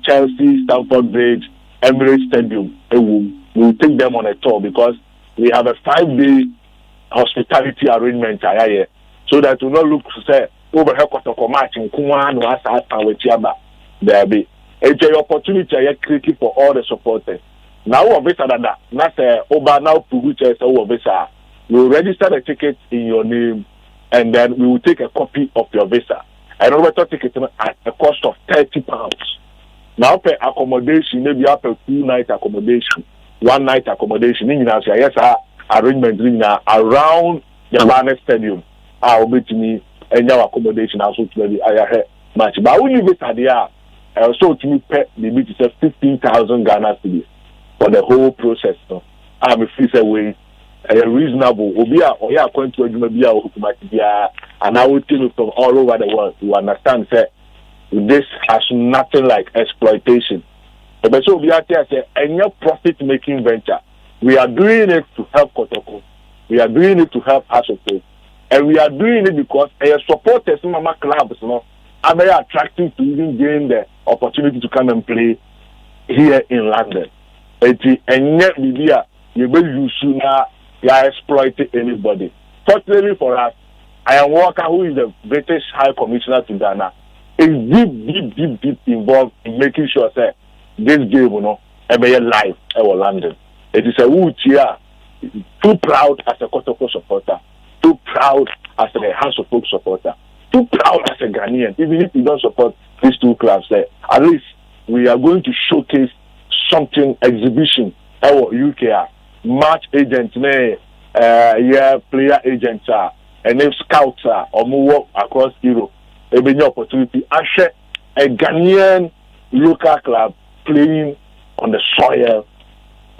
Chelsea, Stamford Bridge, Emirates Stadium. We will take them on a tour because we have a 5-day hospitality arrangement here, so that we not look to say over here Kotoko match in Kuman or Asa with Yaba. There be it's an opportunity created for all the supporters. Now of it that that's over now Pugucha of visa. We will register the ticket in your name, and then we will take a copy of your visa. And over ticket at a cost of £30. Now pay accommodation, maybe after 2-night accommodation, 1-night accommodation. Yes, arrangement around the Barnet Stadium. I'll be to me and your accommodation also to be I match. But when you visit there, so to me, the bit is 15,000 Ghana cedis for the whole process. No, I'm a free away. Reasonable. Obia or ya going to Jumabia or Hukumatia, and I will tell you from all over the world to understand that this has nothing like exploitation. But so we are saying any profit making venture. We are doing it to help Kotoko. We are doing it to help us, and we are doing it because supporters in Mama clubs, are very attractive to even gain the opportunity to come and play here in London. And yet, you will use sooner. They are exploiting anybody. Fortunately for us, I am Walker, who is the British High Commissioner to Ghana, is deep involved in making sure that this game will not ever live in London. It is a wood here. Too proud as a Kotoko supporter, too proud as a House of Folk supporter, too proud as a Ghanaian. Even if we don't support these two clubs, at least we are going to showcase something exhibition our UK match agents, player agents and if scouts or move across Europe. There will be an opportunity. I share a Ghanaian local club playing on the soil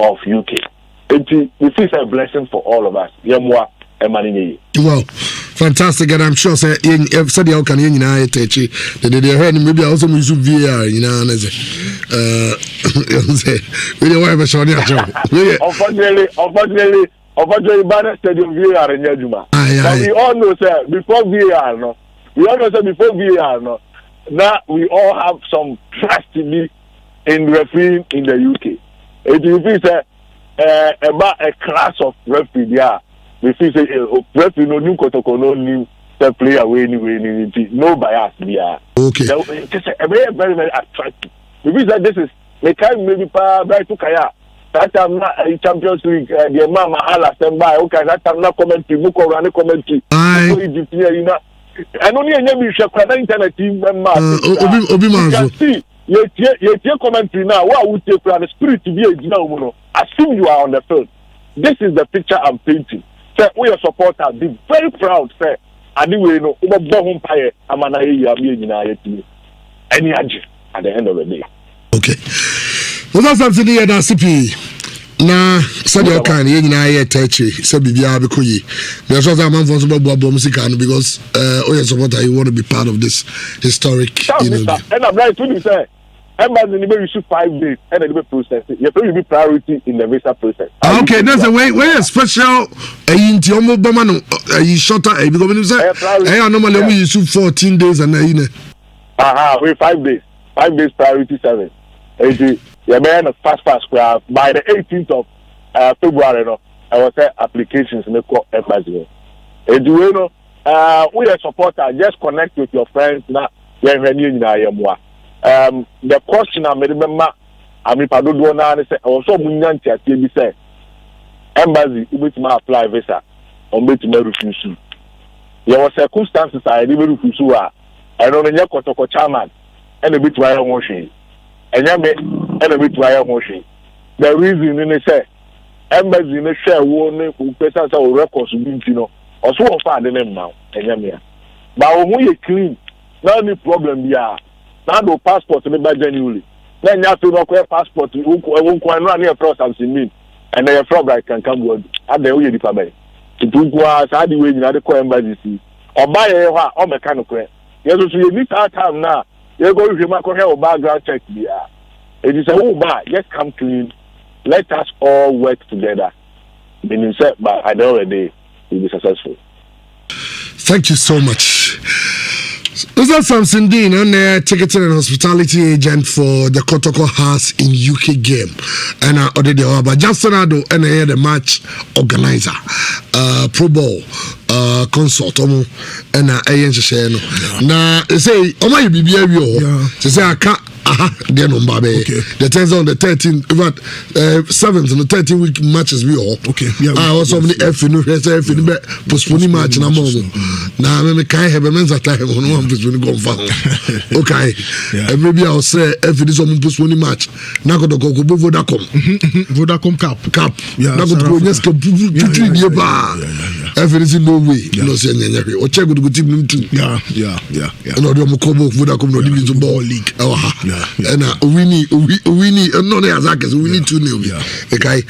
of UK. It is a blessing for all of us. Well, fantastic, and I'm sure say if said you can they heard maybe also use VR, we don't have a short unfortunately Banner Stadium VR in Yajuma. But we all know sir before VR now we all have some trust in refereeing in the UK. It is about a class of referee there. We feel say referee no new Kotoko no new player away no bias there. Okay. It's a very very attractive. We feel that this is the kind maybe right to Kaya. That time na Champions League the mama hala stand by. Okay, that time na commentary muko run commentary. And only any share kwa internet team obi manzo. You commentary now. What would take for the spirit to be a assume you are on the field. This is the picture I'm painting. Say we are supporters. Be very proud. Say anyway, no. Any at the end of the day. Okay. Well, that's something here that CP. Na said you can ye techi say bibia be koyi because that man for so music and because supporter you want to be part of this historic and I'm right to say embassy need to 5 days and the process you will be priority in the visa process. Okay, that's the way a special inti omo boma no shorter because when you say normally we use 14 days and we 5 days priority service. You may have fast by the 18th of February. No, I was applications in the court embassy. And you know, we are supporter. Just connect with your friends now. The question I remember, I mean, I don't know. Say also munyanti ati bi say embassy which may apply visa or which may refuse. There were circumstances I didn't refuse. I don't know Kotoko chairman and a bit why washing. And a bit why motion. The reason in say embassy in a share one who persons our records or so far the name now. But when you clean, no any problem here. Now no passport in by genuinely. Then you have to know passport who won't run here across something mean. And then your frog can come word at the way department. It was how the way you had the embassy. Or buy a mechanical. Yes, so you need our time now. You're going to make a background check here. It is a bar. Just come clean. Let us all work together. Meaning, said, but at the end of the day, we'll be successful. Thank you so much. Is that something Dean on there, ticketing and hospitality agent for the Kotoko House in UK game? And I already but just Ronaldo and the match organizer, Pro Bowl consult, and now say, oh my BBA, say I can't. Then on Babe. The turns on the 13th, 7th and the 13th week matches we all. Okay. I also many F in the postponing match na mo. Now me can have a men's attack on one postponing go found. Okay. And maybe I'll say F this on postponing match. Now go to Vodacom. Vodacom Cup. Yeah. Now go to just Everything no way. You know, saying anything. Or check with the team too. Yeah. And all the Mokobo Vodacom no division ball league. And we need no they as we need 2-0. Okay.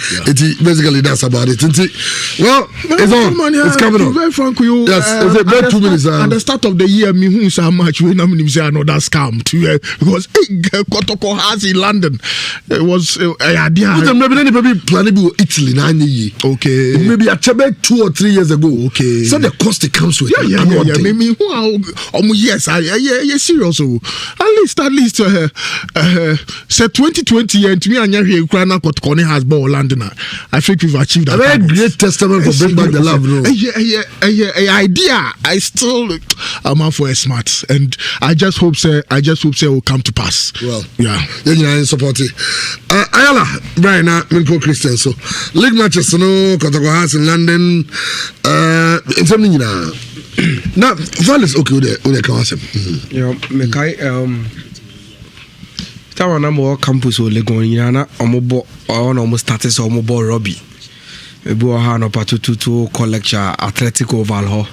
Basically that's about it. Well, it's on. It's coming on. Very frank with you. Yes, it's about 2 minutes. At the start of the year, me who so much when I'm say another scam too because Kotoko has in London. It was idea. Maybe planning to Italy 9 years. Okay. Maybe a 2 or 3 years ago. Okay. So the cost it comes with. Yeah. Maybe yes, I serious. At least say 2020 and to me and you Ukraine Kotoko has ball London. I think we've achieved that. A very great testament for bring back the love. Idea. I still I'm out for a smart and I just hope say will come to pass. Well, yeah. Then you support it. Ayala, right now, Minko Christian. So, league matches, no, Kotoko has in London. It's something you know. Now, Valis, okay, with the concept. Yeah, Mekai, Tower number campus or Legon, Yana, almost started so mobile Robbie. Ebo ha no patu to collecture athletic oval ho.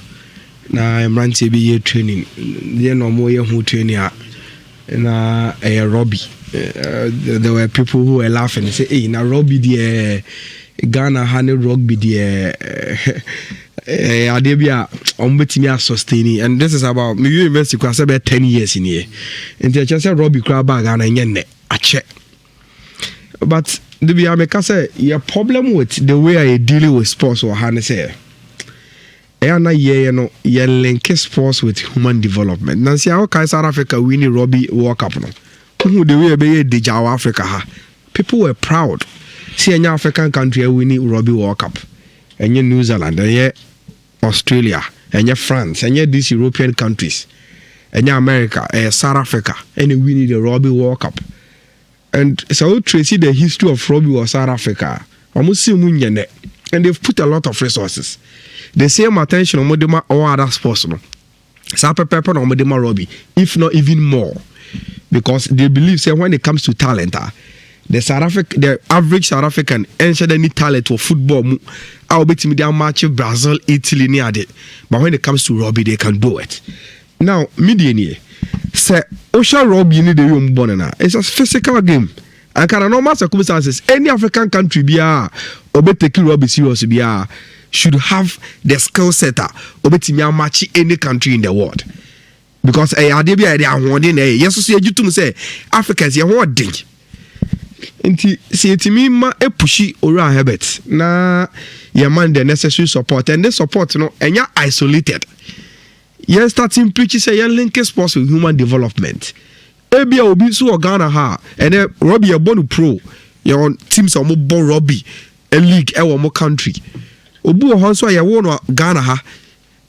Na emranti be training. There no more who training na Robbie. There were people who were laughing and say, "Hey, na Robbie the Ghana honey rugby the adebia ombetimi sustain." And this is about me university class about 10 years in here. And the just Robbie crab bag and nyenne a check. But the be I say your problem with the way I deal with sports or how say. You link sports with human development. Now see how South Africa winning Robbie World Cup no. Who the way be deja Africa ha. People were proud. See any African country winning Robbie World Cup. And New Zealand, and Australia, and France, and these European countries, and America, South Africa, and winning the Robbie World Cup. And so tracy the history of Robbie or South Africa. Almost and they've put a lot of resources. The same attention on Modema or other sports. No? Sapa Pepper or Modema Robbie, if not even more. Because they believe say when it comes to talent, the average South African ensure any talent for football. I'll bet me down match Brazil, Italy near it. But when it comes to Robbie, they can do it. Now, median say Osha Robbie need the room bonana. It's a physical game. And can normal circumstances, any African country be or be taking Robbie serious be should have the skill setter or be match any country in the world. Because adebia they are wanting yes so you to say Africans you want ding. Nti see to me ma e pushi ora habit na your man the necessary support and the support no enya isolated. You starting preaching say you link sports with human development. Ebia obi so Ghana ha and Robbie a bonu pro your teams are more Robbie a league e wo country. Obu ho so ya wo no Ghana ha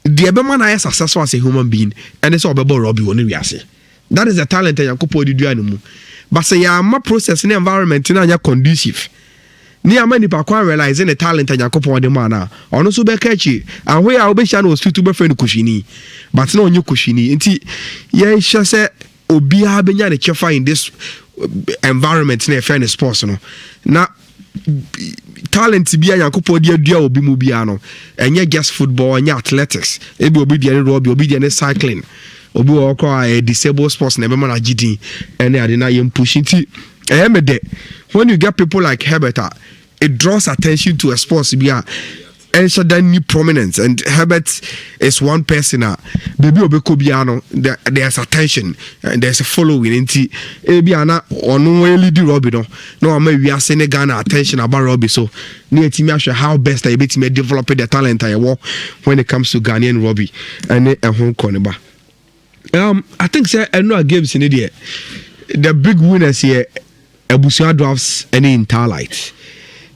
the ebema na successful as a human being and it's all about Robbie woni wiase. That is the talent Yakopo di dua no mu. But say ya ma process in environment na nya conducive. Ni ama nipa kwa realizing the talent Yakopo de man na ono so be kachi and where obesha no hospital be friend kushini but na onye kushini nti ye hye say obi ha benya ne chefa in this environment na fair sports no na talent bia Yakopo de adua obi mu bia no enye just football enye athletics ebi obi de Robbie obi de cycling obi wo kwa disabled sports na be man agidi ene ade na yem pushing ti emede when you get people like Herbert it draws attention to a sports bia and so then new prominence and Herbert is one person baby obeko bia no there's attention and there's a following nti bia na ono really di Robbie no ama we are seeing Ghana attention about Robbie so near team how best I bet me develop the talent I want when it comes to Ghanaian Robbie and Hong Kong. I think say no games in the big winners here Ebusia drafts any Interlight.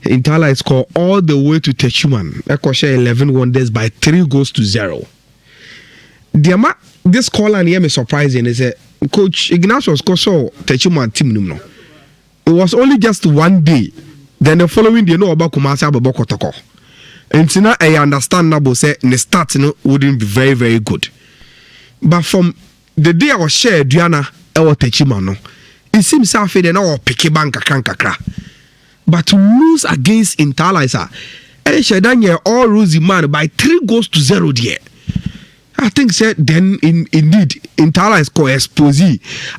Interlight score all the way to Techuman. Ekosha 11 wonders by 3-0. This call and here me surprising is Coach Ignatius Koso Techuman team no. It was only just one day. Then the following day no about Kumasi about Kotoko. And now I understand now say the start wouldn't be very very good. But from the day I was shared Diana or Techimano, it seems I now pick bank kakra. But to lose against Interlight, and Shedanya all rosy man by 3-0 there. I think said then indeed Intala is co-expose.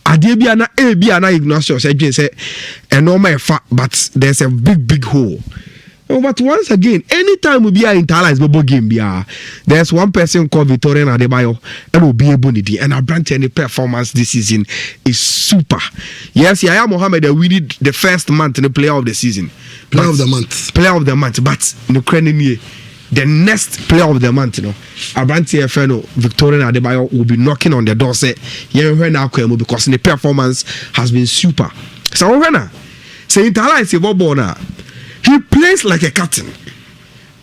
Adebiana Abiana Ignatius say a normal fat, but there's a big hole. But once again, anytime we be in Intala is bubble game, there's one person called Victorian Adebayo and will be able to and I brand any performance this season is super. Yes, Yaya Mohammed we need the first month in the player of the season. Player of the month. But no credit. The next player of the month, Abranti FNO, Victorian Adebayo will be knocking on the door. Say, because the performance has been super. So, when say Intala is a bobona, he plays like a captain.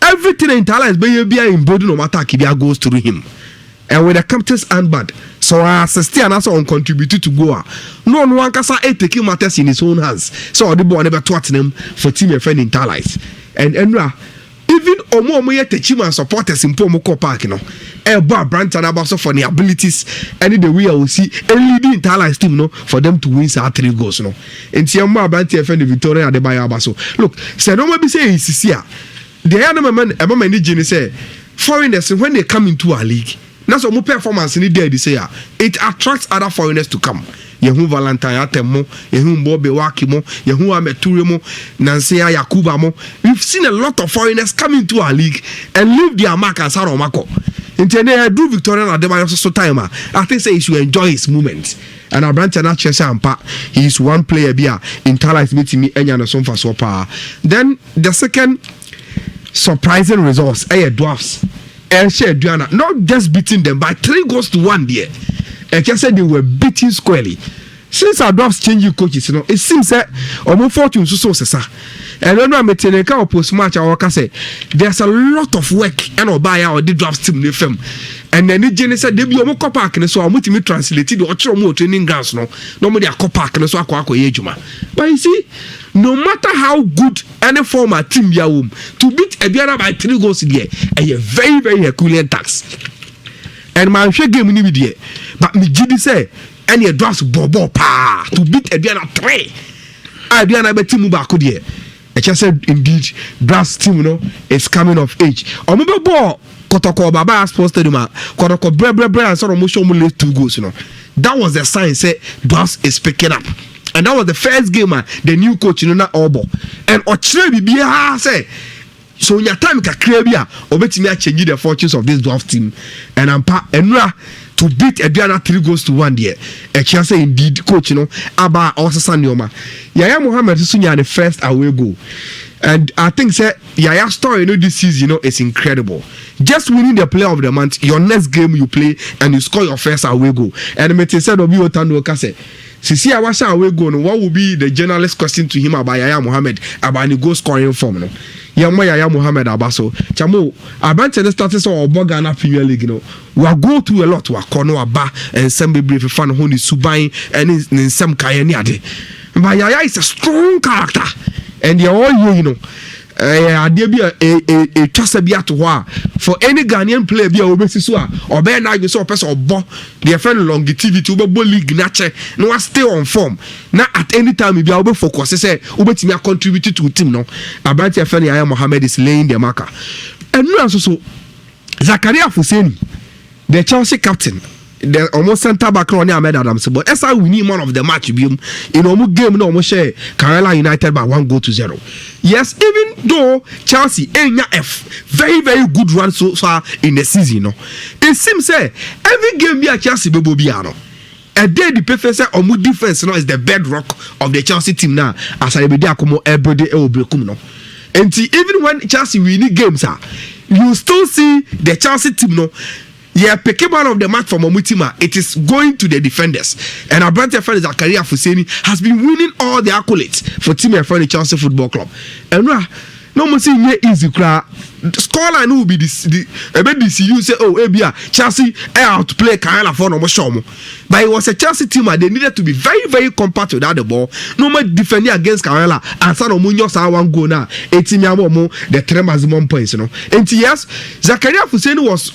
Everything in Intala is being embodied no matter Kibia goes through him. And with the captain's handbag, so I assist and also on contributed to go. No one can say taking matters in his own hands. So the boy never taught him for team a friend in Intala. And even omo yet team supporters in Pomo Park, Elba Branch and also for the abilities and the way I will see a leading Intala team for them to win 3 goals. And Tiamba Branch FN Victoria de Bayabaso. Look, say no maybe say is here. The other man a say foreigners when they come into our league. That's what performance in the day they say it attracts other foreigners to come. Yehu Valentine Atemo, Yehu Bobe Wakimo, Yehu Ameturemo, Nansea Yakubamo. We've seen a lot of foreigners come into our league and leave their mark as Haromako. Intended do Victorian Adebayo so time. I think say he should enjoy his moments. And our branch and Chesa he is one player bia in Tala meeting me and Sonfa Sopa. Then the second surprising results, Dwarfs. And Duana, not just beating them by 3-1 there. I can say they were beating squarely. Since our Dwarfs changing coaches, it seems that almost fortune so sir. And then I'm telling you, post match, I can say there's a lot of work and buy our the Dwarfs team the film. And then the Jenny said they be almost park and so I'm going to translate the Ochomo training grounds. Nobody a park and so I Yejuma. But you see, no matter how good any former team be to beat Ebiana by 3 goals in here, a very Herculean tax. And my share game in the but me Gidi say any Dwarfs bobo pa to beat Ebiana 3. Ebiana be team back there. I just said indeed Dwarfs team is coming of age. Omebe ball Kotoko Baba Sports Stadium, Kotoko Bre and sort of motion 2 goals. That was the sign say Dwarfs is picking up. And that was the first game the new coach Obo. And Ochre Bibia say so in your time ka krabia obetimi a change the fortunes of this Dwarf team. And Enra to beat Ebiana 3-1 there. I can say indeed coach Aba also Sanyoma. Yaya Mohammed Sunya the first away goal. And I think say Yaya story this season is incredible. Just winning the player of the month, your next game you play and you score your first away goal. And Mete said Obi Otando Kase. Sisi Awasha away goal, what will be the journalist question to him about Yaya Mohammed about the goal scoring form? Yaya Mohammed Abaso. Chamo, Abante the status of Bogana Premier League, we are go through a lot. We are corner Aba and some be fan who is Subai and in some Kayaniade. But Yaya is a strong character. And they're all there be a trust for any Ghanaian player be a obesisua or bear now you saw a person or bo their friend longevity to be league nature no stay on form now at any time you be able focus say ubetimi contributed to team about your friend Yaya Mohammed is laying the marker and no also Zakaria Fuseni the Chelsea captain the almost center back on Ahmed Adams, but that's how we need man of the match. In almost game, no almost share Kerala United by 1-0. Yes, even though Chelsea ain't a very good run so far in the season, it seems every game be a Chelsea be Bobiano. A day the professor or mood defense is the bedrock of the Chelsea team now. As I be there, come every day and see, even when Chelsea winning games, you still see the Chelsea team yeah, pick one of the match from Omutima. It is going to the defenders. And our brand friend Zakaria Fuseni has been winning all the accolades for team and friend Chelsea Football Club. And no more saying easy cry. Scoreline will be this you say, oh, Abia, Chelsea out to play Kayala for no more. But it was a Chelsea team they needed to be very compact without the ball. No more defending against Kayala and Sano Munoz one goal now. 18 the 3 maximum points, And yes, Zakaria Fuseni was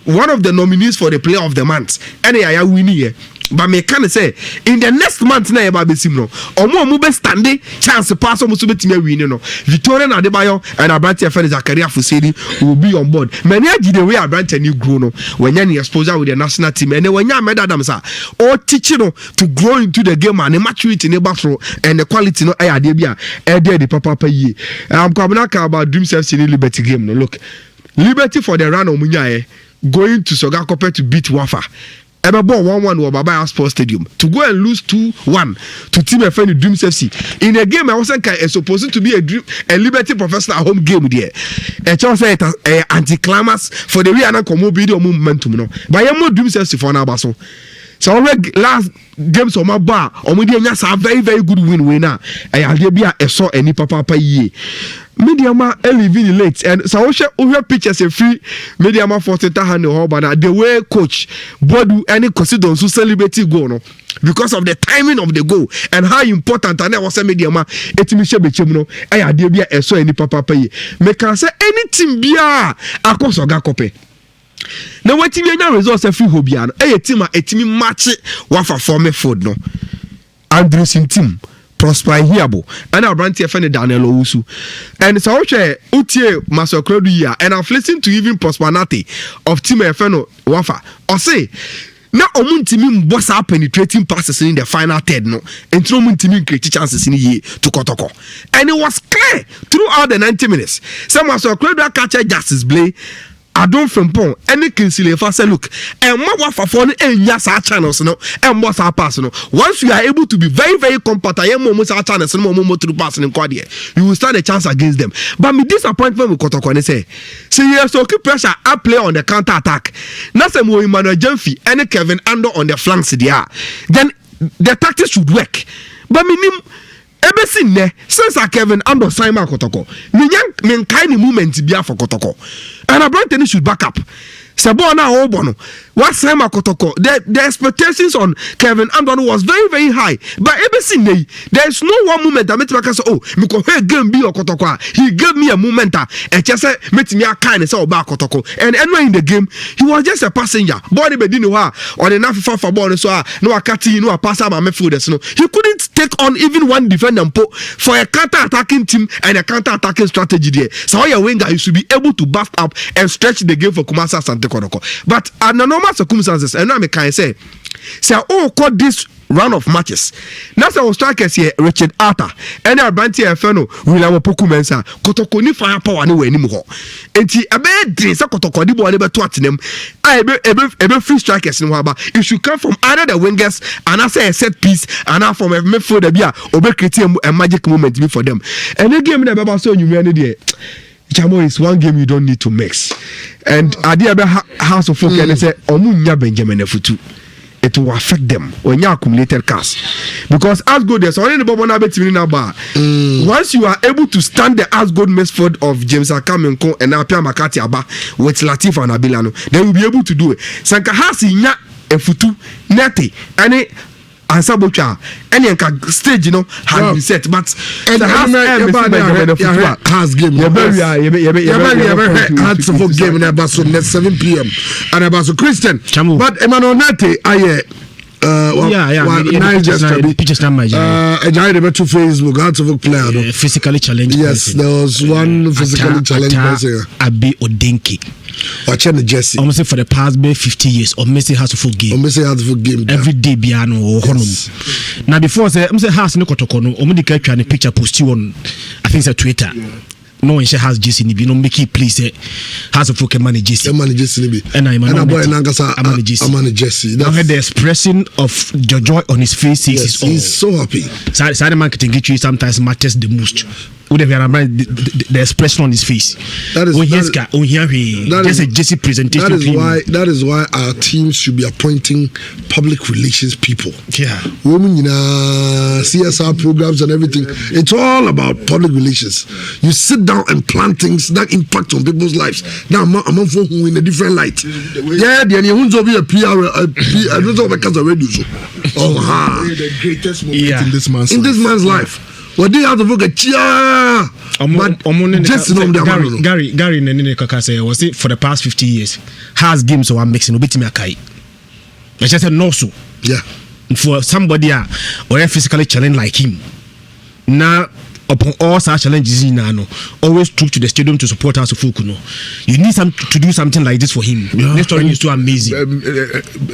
one of the nominees for the player of the month. And I winning here. but me can say in the next month na eba besim no omo be standing chance pass omo so betimi win no Victoria na Adebayo and Abrantia Fene Zakaria Fuseni will be on board many agi the way Abrantia new grow no when you exposure with the national team and when you made them say or teaching no to grow into the game and the maturity in the bathroom and the quality no eh ade bia eh dey the papa ye I'm coming about Dreams FC Liberty game no look Liberty for the run omunya going to Sogakope to beat Wafa Ebe ball 1-1 or Baba Sports Stadium to go and lose 2-1 to Team FN Dreams FC in a game I wasn't supposed to be a Liberty professional home game there. A chance say anti-climax for the real video momentum no. But you more Dreams FC for now baso. So already last games on my bar on we dey a very good win I had be a saw any papa ye. Mediama living late and so we pictures a free Mediama for hand but the way coach Bodu any consider so celebrity goal no because of the timing of the goal and how important and I was a Mediama etimisha bechemu no I had be a saw any papa ye. Me can say anything bia akos Ogakope. Now what team na results a free hobia no e team a etimi match Wafa form food no Andrews team Prosper Hiabo and our brand TFN Daniel Owusu and so utie Masokredu here and I've listened to even Prosper Nate of Team FN Wafa or say now omuntimi bossa penetrating passes in the final third no and omuntimi create chances in here to Kotoko and it was clear throughout the 90 minutes some Masokredu catch Justice Blay Adon Frempong any Kinsile fa say look and Wafa for enya sa channels no and boss our pass no once you are able to be very competent yem mo sa channels no mo through pass in quad you will stand a chance against them but me disappointment with Kotoko ne say you so keep pressure up play on the counter attack na say mo Emmanuel Jemfi and Kevin Ando on the flanks there then the tactics should work but minim Ebesin ne since Kevin Ando Simon Kotoko me kind of movement bia for Kotoko and Abrantani should back up Sabona Obono what Simon Kotoko the expectations on Kevin Ando was very high but Ebesin ne there is no one moment that make say oh me ko hey game be Kotoko he gave me a moment and just say make me a kind say oba Kotoko and anyway in the game he was just a passenger body be dinu ha on enough for ball so no akati no pass am midfielders no he couldn't take on even one defender for a counter attacking team and a counter attacking strategy there so your winger you should be able to back up and stretch the game for Kumasa Sante Kotoko but under normal circumstances and now me can say call this round of matches now say strikers here Richard Arthur and Abrantia Feno William Opoku Mensa Kotoko ni fire power ni we ni mu ho enti ebe din say Kotoko di ball be to atenem ebe free strikers ni ho aba it should come from either the wingers and I say a set piece and now from a midfielder bia obe create a magic moment be for them and the game na be ba so nyumia ni there Chamo is one game you don't need to mix and ade ebe house of folk and say omunya Benjamin Efutu it will affect them when you accumulated cash because as good there's only the bubble na betimi na ba once you are able to stand the as good method of James Akamenko and Apia Makati Aba with Latif and Abilano then you'll be able to do it sanka hasi nya Efutu nete any answer bocha any stage has been set but and has game game about 7 p.m. and about Christian but Emmanuel Nate pictures na my and I remember to Facebook how to player physically challenged yes person. there was one physically challenged person Abi Odenke watching the Jesse almost for the past 50 years or Messi has to full game every day biano or honum now before say has no Kotoko no omo dey catch a picture post you on I think it's Twitter no one has JC Nibi no make it please has a fucking money JC Nibi and I'm boy Nangasa Jesse now the expression of joy on his face yes, he's so happy side marketing get you sometimes matters the most the expression on his face that is just a Jesse presentation that is why our teams should be appointing public relations people women CSR programs and everything it's all about public relations you sit down and plan things that impact on people's lives now I'm for who in a different light the a PR I don't know because of radio the greatest moment in this man's life what they have to look at Gary Nene Kaka say was it for the past 50 years has games so I'm mixing a bit me a kai I just said no so Yeah. For somebody or physically challenged like him. Now upon all such challenges in Nano, always troop to the stadium to support us. You need to do something like this for him. This story is so amazing.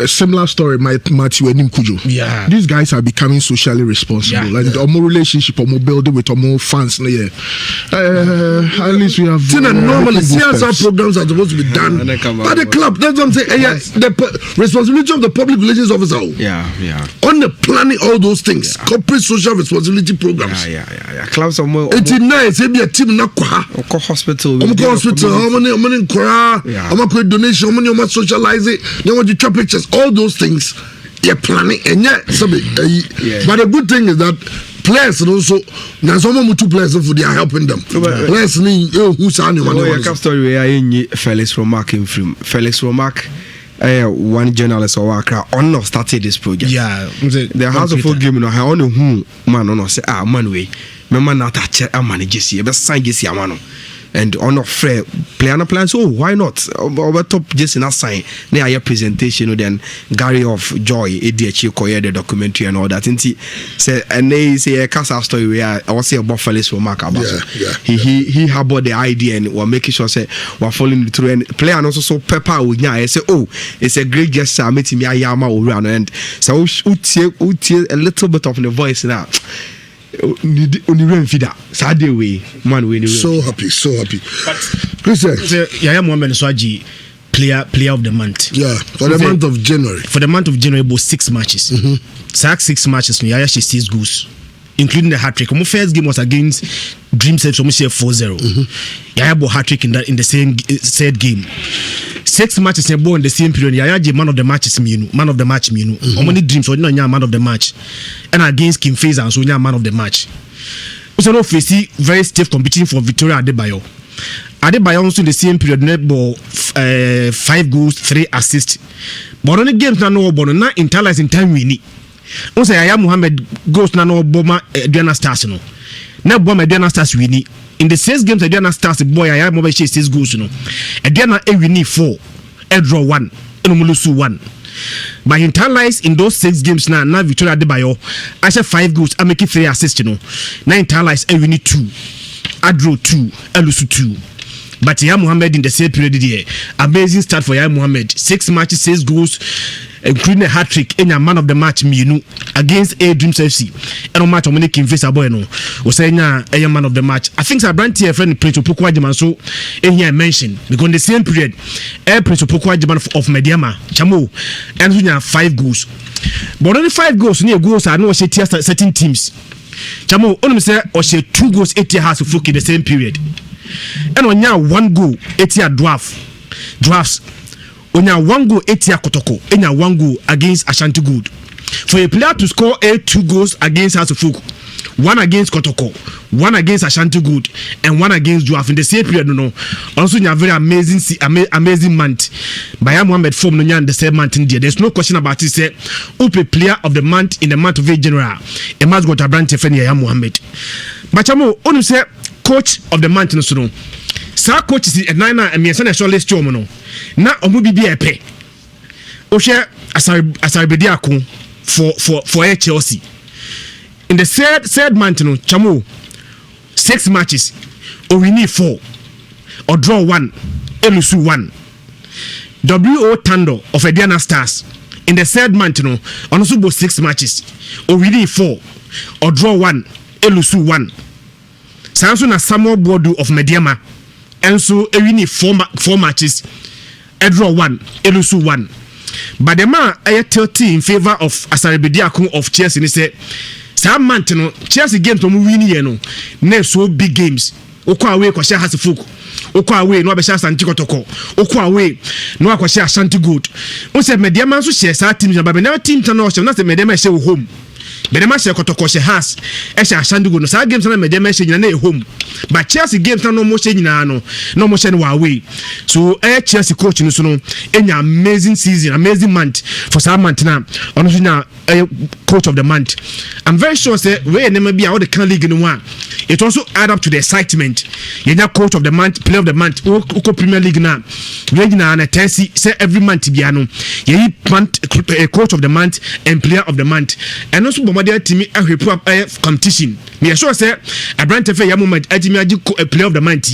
A similar story, Matthew and Kujo. Yeah, these guys are becoming socially responsible. Like the more relationship or more building with more fans. At least we have. Normally, CSR programs are supposed to be done by the club. That's what I'm saying. The responsibility of the public relations officer. Yeah. On the planning all those things, corporate social responsibility programs. Yeah. Clubs are more. 89, say be a team na kwa. Hospital. How many kwa? How much donation? How many socialize it? How much you trap pictures? All those things. You're planning and but the good thing is that players also now some 2 players for they are helping them. Players who's on story where Felix Romack in film. Felix Romack. One journalist or worker on started this project. Yeah, the House of Folk Game. I only who man say man way. My man not touch a manager see, but sign this yamano. And on a fair plan, so why not? Over top just in a sign. Near your presentation, then Gary of Joy, ADH, the documentary and all that. And he said, and they say a Casa story where I was say about Felix Remarkable. He harbored the idea and we're making sure say we're following through and play and also so pepper with I say, oh, it's a great gesture meeting me Ayama around and so a little bit of the voice now. Sad way, man. So happy. But Christian, Yaya Mohamed Swaji, player of the month. Yeah, for the month of January. For the month of January, about 6 matches. 6 matches. Yaya she 6 goals, including the hat trick. My first game was against Dream Saves, so we say 4-0. Yaya bought hat trick in the same said game. 6 matches in the same period. Yaya man of the match. How many dreams? So man of the match, and against Kim Fazer, so man of the match. So no face very stiff competition for Victoria Adebayo. Adebayo also in the same period netball 5 goals, 3 assists. But on the games now no but not interlies in time we need. Also Yaya Mohamed goes now no Boma Diana Stars no. Now Boma Diana Stars we need. In the 6 games Diana Stars boy Yaya Mohamed 6 goals no. Diana we need 4. Draw 1. Enomulusu 1. But internalize in those 6 games now Victoria Adebayo I said 5 goals I make it 3 assists Now internalize we need 2. I draw 2. Elusu 2. But Yaya Mohamed in the same period here, amazing start for Yaya Mohamed. 6 matches, 6 goals, including a hat trick in a man of the match against A Dreams FC. And on match on Kim Fazer boy no was saying a man of the match. I think Sabranti here friend Prince Opoku Ajiman so in here mentioned because in the same period Prince Opoku Ajiman of Mediama Chamo and we have 5 goals. But only 5 goals near goals are no certain teams. Chamo only say or say 2 goals 8 years of folk in the same period. And on ya 1 goal 8 year drafts on ya 1 goal 8 year Kotoko and ya 1 goal against Ashanti Good. For a player to score 2 goals against House of Folk, 1 against Kotoko, 1 against Ashanti Good, and 1 against Dwarf in the same period, also in a very amazing month. By Mohamed form no in the same month in there. There's no question about it. Say, Upe player of the month in the month of January. A man's got a brand Yaya Mohamed. But Chamo, only say coach of the month no so. Sa coach is a 9 and me say list no. Na omo bi e pe. O share Asaribediako for Chelsea. In the third month no Chamo 6 matches or we need 4 or draw 1 elusu 1. W.O. Tando of Ediana Stars in the third month no also both 6 matches or we need 4 or draw 1 elusu 1. Sanso na Samuel Bodu of Mediama and so we need 4 matches draw 1 elusu 1. But the man I tell in favor of Asaribediako of Chelsea and say some month no Chelsea games to win here no na so big games okwa away kwa share has folk okwa away no be share Ashanti Kotoko okwa away no akwa share Ashanti Good o say Mediama so share sa teams but never team no share na say Mediama share home Mediama share Kotoko share has e share Ashanti Good no sa games na Mediama share na home but Chelsea games no mo share nyina no mo share no away so Chelsea coach no so no enya amazing season amazing month for some month na ono so nya coach of the month. I'm very sure say we never be out the can league in one. It also add up to the excitement. You know, coach of the month, player of the month, Oko Premier League now. Regina and Tennessee say every month biano. You coach of the month and player of the month. And also Bombardier team competition. Me sure say a brand of a moment a player of the month.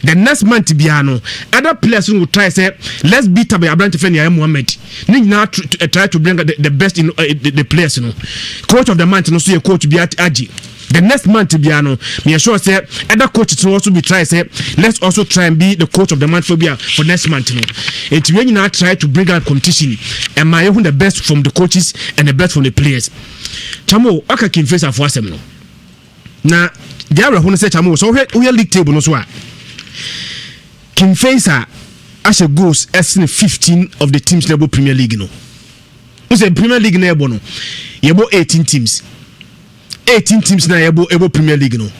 The next month biano. Other players will try say let's beat up a brand of a Mohammed. Now try to bring the best in the players, you know. Coach of the month, no see a coach be at Aji. The next month, Biano, me sure say other coaches will also be try say let's also try and be the coach of the month for next month, you know. It's when you now try to bring out competition and my own the best from the coaches and the best from the players. Chamo, aka can face a force no. Now, there are who say Chamo, so we are league table no so. King Facer as a goes as 15 of the teams level Premier League no. We say Premier League na ebo no. Yebo 18 teams. 18 teams na ebo Premier League no.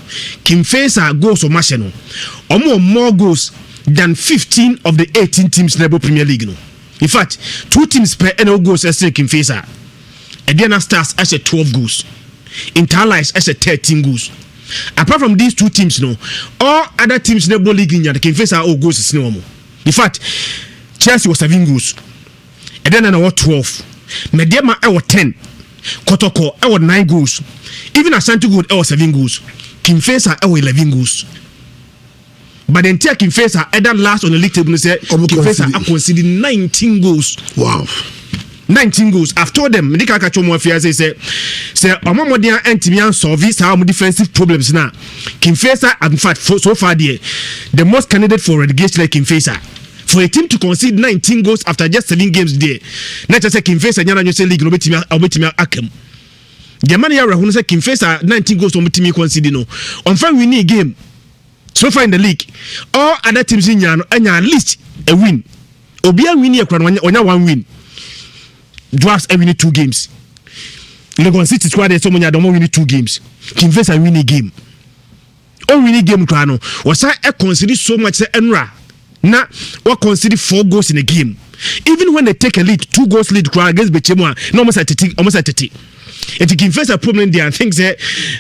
King Facer goals o match no. Omo more goals than 15 of the 18 teams na ebo Premier League no. In fact, 2 teams per NL goals as King Facer. Ediana Stars as a 12 goals. Interlies as a 13 goals. Apart from these 2 teams no, all other teams na ebo league in the King Facer all goals is no more. In fact, Chelsea was 7 goals. And then I was 12. Mediama I was 10. Kotoko I was 9 goals. Even Ashanti Gold I was 7 goals. King Facer I was 11 goals. But the entire King Facer either last on the league table say King Facer I conceded 19 goals. Wow. 19 goals. I've told them, Medika Kachomo Fiase say Omomodia and Timian solve some defensive problems now. King Facer, in fact, so far the most candidate for relegation like King Facer. For a team to concede 19 goals after just 7 games there, not just say King Facer, you say league, Obetimia Akem. The man here who say King Facer 19 goals on Obetimia concede no. On fine we need a game. So far in the league, all other teams in Yano and at least a win. Obia win here, one win. Dwarfs every 2 games. Legon City squad so many don't win 2 games. King Facer win a game. Oh win a game krano. Was I consider so much say Enra. Na what consider 4 goals in a game. Even when they take a lead, 2 goals lead against Bechemwa, no almost at 30. It King Facer problem there. I think say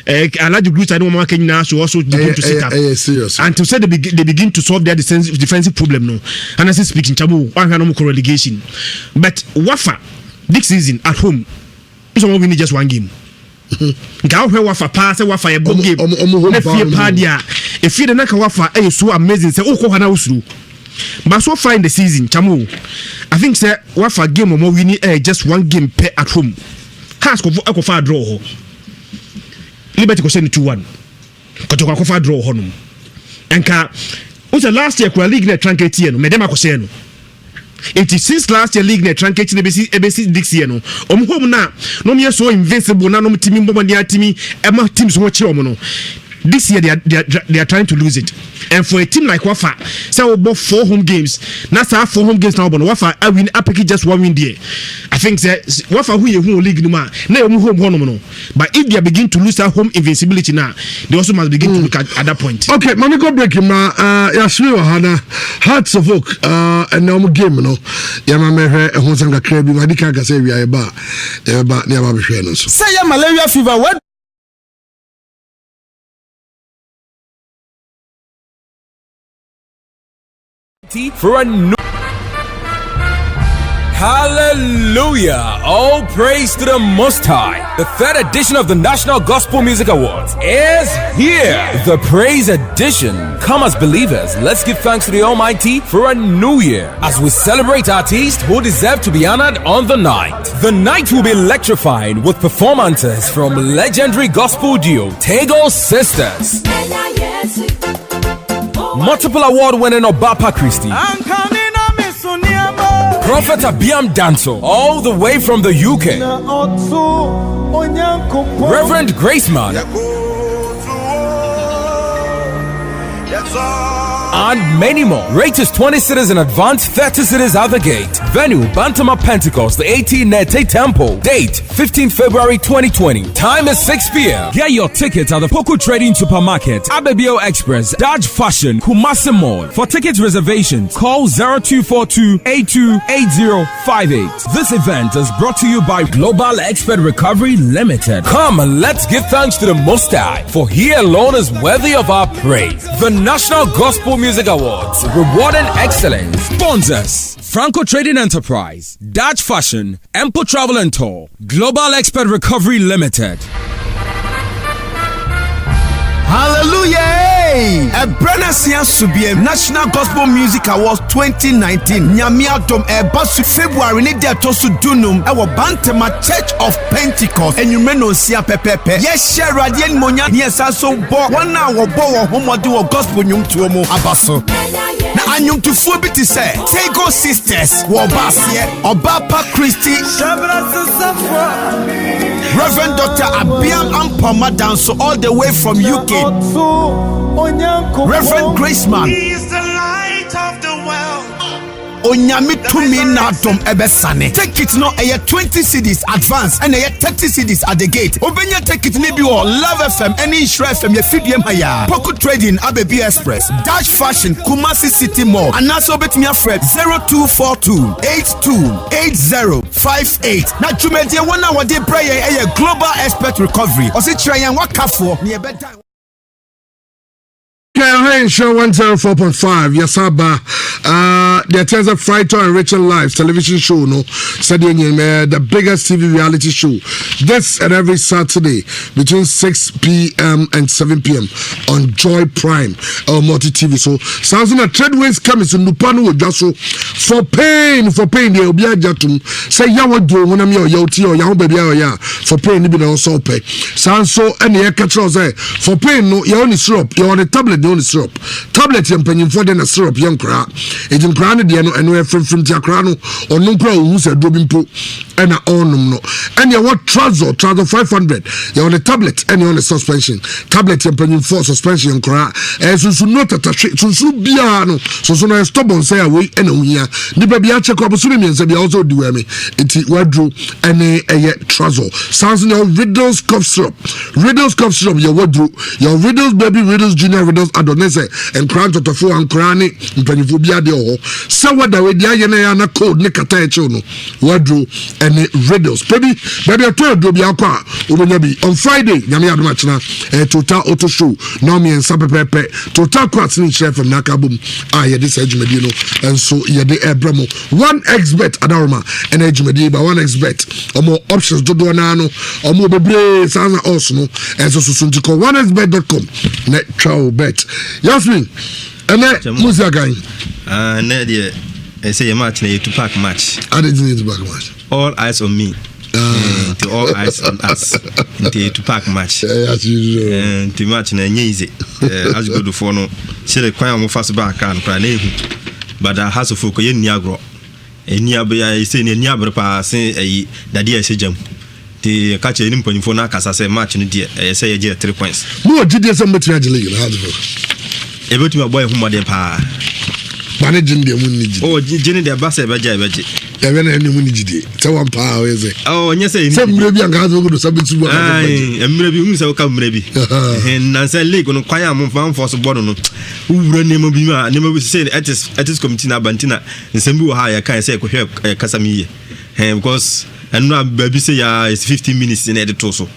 a large group I don't want now should also begin to set up. And to say they begin to solve their defensive problem no. And I say speaking Chabu, one no relegation. But Wafa this season at home, someone winning just 1 game. Ga where Wafa pass Wafa a bomb game. If you padia, if you the naka Wafa so amazing say ko hana usuru. But so far in the season, Chamu, I think say Wafa game more winning just 1 game per at home. Has ko fa draw ho. Liberty ko send 2-1. Kotoko ko fa draw ho no. Enka what's the last year ko league na tranketi no, medema ko say no. It is since last year league na tranketi na ABC this year no. Home na no me so invincible na no timi mbomania timi ema teams wo chi omo no. This year they are trying to lose it. And for a team like Wafa, say we bought 4 home games. Now 4 home games now, but Wafa I win apeki just 1 win there. I think that Wafa who you league no man. Now you home no. But if they begin to lose that home invincibility now, they also must begin to look at that point. Okay, man, go break him. Yasmi Ohana, Hearts of Oak, and now game no. Yama mehe ehonsanga krebi madika ka say we are ba ne aba behwe no so. Say malaria fever what? For a new Hallelujah! All praise to the Most High. The 3rd edition of the National Gospel Music Awards is here. The Praise Edition. Come as believers, let's give thanks to the Almighty for a new year as we celebrate artists who deserve to be honored on the night. The night will be electrified with performances from legendary gospel duo Tego Sisters, multiple award-winning Obapa Christie, Prophet Abiam Danso, all the way from the UK, Reverend Graceman, and many more. Rate is 20 cities in advance, 30 cities at the gate. Venue, Bantama Pentecost, the 18 Nete Temple. Date, 15 February 2020. Time is 6 p.m. Get your tickets at the Kotoko Trading Supermarket, Abebio Express, Dodge Fashion, Kumasi Mall. For ticket reservations, call 0242-828058. This event is brought to you by Global Expert Recovery Limited. Come and let's give thanks to the Most High, for He alone is worthy of our praise. The National Gospel Music Awards, rewarding excellence. Sponsors: Franco Trading Enterprise, Dutch Fashion, Empo Travel and Tour, Global Expert Recovery Limited. Hallelujah! A Brenasia Subiem National Gospel Music Awards 2019. Nyamiatom Basu February ni dia tosu dunum ewo Bantama Church of Pentecost. Enyumeno sia pepepe. Yes, share radien monya ni esaso bo. Wana wo bo wo homode wo gospel nyum tuo mo abaso. Na anyum tu fu bi ti say Tego Sisters wo basie Obapa Christy Reverend Dr. Abiam Ampoma Danso all the way from UK. Reverend Graceman. He is the light of the world. Onyami tumi na dom ebesane. Take it no 20 cedis advance and 30 cedis at the gate. Obenya take it maybe or Love FM any Nhyira FM ye fidiem haya. Poco Trading Abebi Express, Dutch Fashion Kumasi City Mall. And also bet me a Fred 0242-828058. Na jumedi wana wade prayer Global Expert Recovery. Osi trayan wakafo ni ebeda. Okay, show 104.5. Yasaba, the Attenza Fighter and Rachel Lives television show, no, the biggest TV reality show. This and every Saturday between 6 p.m. and 7 p.m. on Joy Prime or Multi TV. So, sounds like Treadways coming to Nupanu with Jasso for pain, they will be a jatum. Say, Yawa do when I'm your Yoti or Yaw baby, ya for pain, you know, so pay. Sounds so, and the catchers for pain, no, you're on the syrup, you're on the tablet. The only syrup tablet yam panyin for the syrup yam kra ejin kra ne de no eno efrem tia kra no onu kra ohu se dobimpo ena onum no ene what trouser 500 you on the tablet and on the suspension tablet yam panyin for suspension kra susu no tatatwe susu bia no susu no stubborn say away ena ohia ni ba bia check up so me nse bia also di we me enti wadru ene trouser sounds no Riddles cough syrup your wadru your Riddles baby Riddles junior Riddles adonese and crown to fo and crani mpanifo bia de ho se wada we dia ye na code ne kata e no wadru and Riddles baby to do bia kwa obenya bi on Friday nyame adoma chena total auto show no me en sapepepe total kwat ni chef from nakabum ye this ejumedi no and so ye de ebramo 1xbet adaroma and ejumedi ba 1xbet omo options do na no omo bebre sanza also no and so sunjiko 1xbet.com net chow bet Yasmin and Musa gang ne de say a match na to pack match I didn't need to pack match all eyes on me to all eyes on us to pack match as usual to match na easy as go do for no say the kwan mo fast back kan pra na ehu but I has of ko ye ni agro eni abia say ni abro pa say dade e sejam the catch any mpanifo na kasa say match no die say ye get 3 points mo gide some between the league how do e betuma boy hu mode pa managing the money oh gine the bass e beja ya be na any money gide say one pa we say oh nya say some mrebi an gazo go do sabitu bo ai mrebi hu say ka mrebi na say league no kwan am fan force board no wura nemo bi ma nemo bi say it is committee na bantina nsembi wo ha ya kan say ko hwe kasamiye because and no baby say ya is 15 minutes in edit so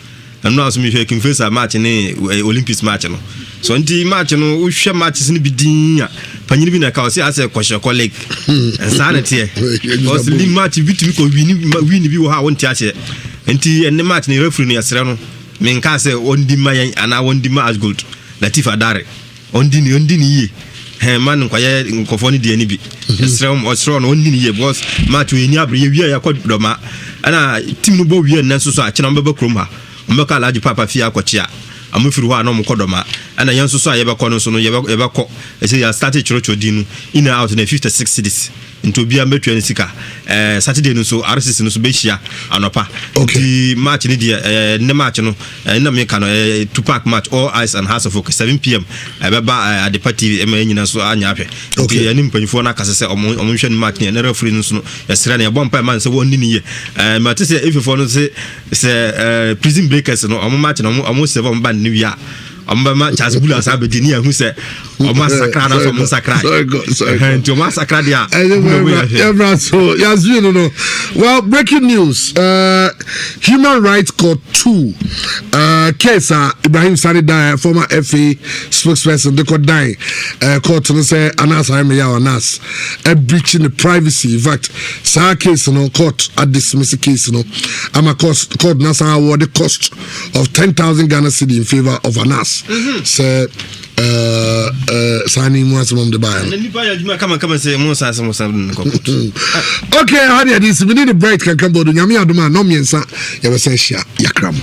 and no as me hwe kin face a match ni Olympics match no so nti match no wo hwe matches ni bi din a panyini bi na ka say as a question colleague and sanity because the match bitimi ko win bi wo ha won ti ache nti en match ni referee ni asre no me nka say ondi mayen ana ondi ma as gold Latif Adare ondi ni ye man nkwaye nkofo ni de ni bi esrem osro no ondi ni ye because match we ni abre ye wi ya kodoma ana team no bo wi na so a chena mbeba krom ha mbeka alaji papa fi akochia amufiri ho ana mkodoma and a young so I ever corner so no ever call. I say I started church dinu in and out in 56 cities into be a metro and sika Saturday no so RCC no so beshia anopa. The match in the match no na me kan 2-pack match all eyes and House of Folk 7 p.m. At the party e so anya hwe. Okay, any mpanifo na kase se omonhwe no match na referee no so yesra na bompa man se wonni ni ye. But say if for no say prison breakers no omo match no omo serve on band ni wia. Omo Charles Bula sabedi ni ahu se omo sakra na so omo sakra. Sorry. To massacre dia. So yes, you know. Well, breaking news. Human Rights Court 2. Case Ibrahim Sani die, former FA spokesperson. They could die. Court no say Anas Aymeya Anas breaching the privacy. In fact, sa case no court at dismiss case no. I'm a court Nasa award the cost of 10,000 Ghana cedi in favor of Anas. So signing once from the buyer. Come say okay, how do you this? We need a break. Can come to Nyami Aduma. No, me and Sa. You say, Yakram.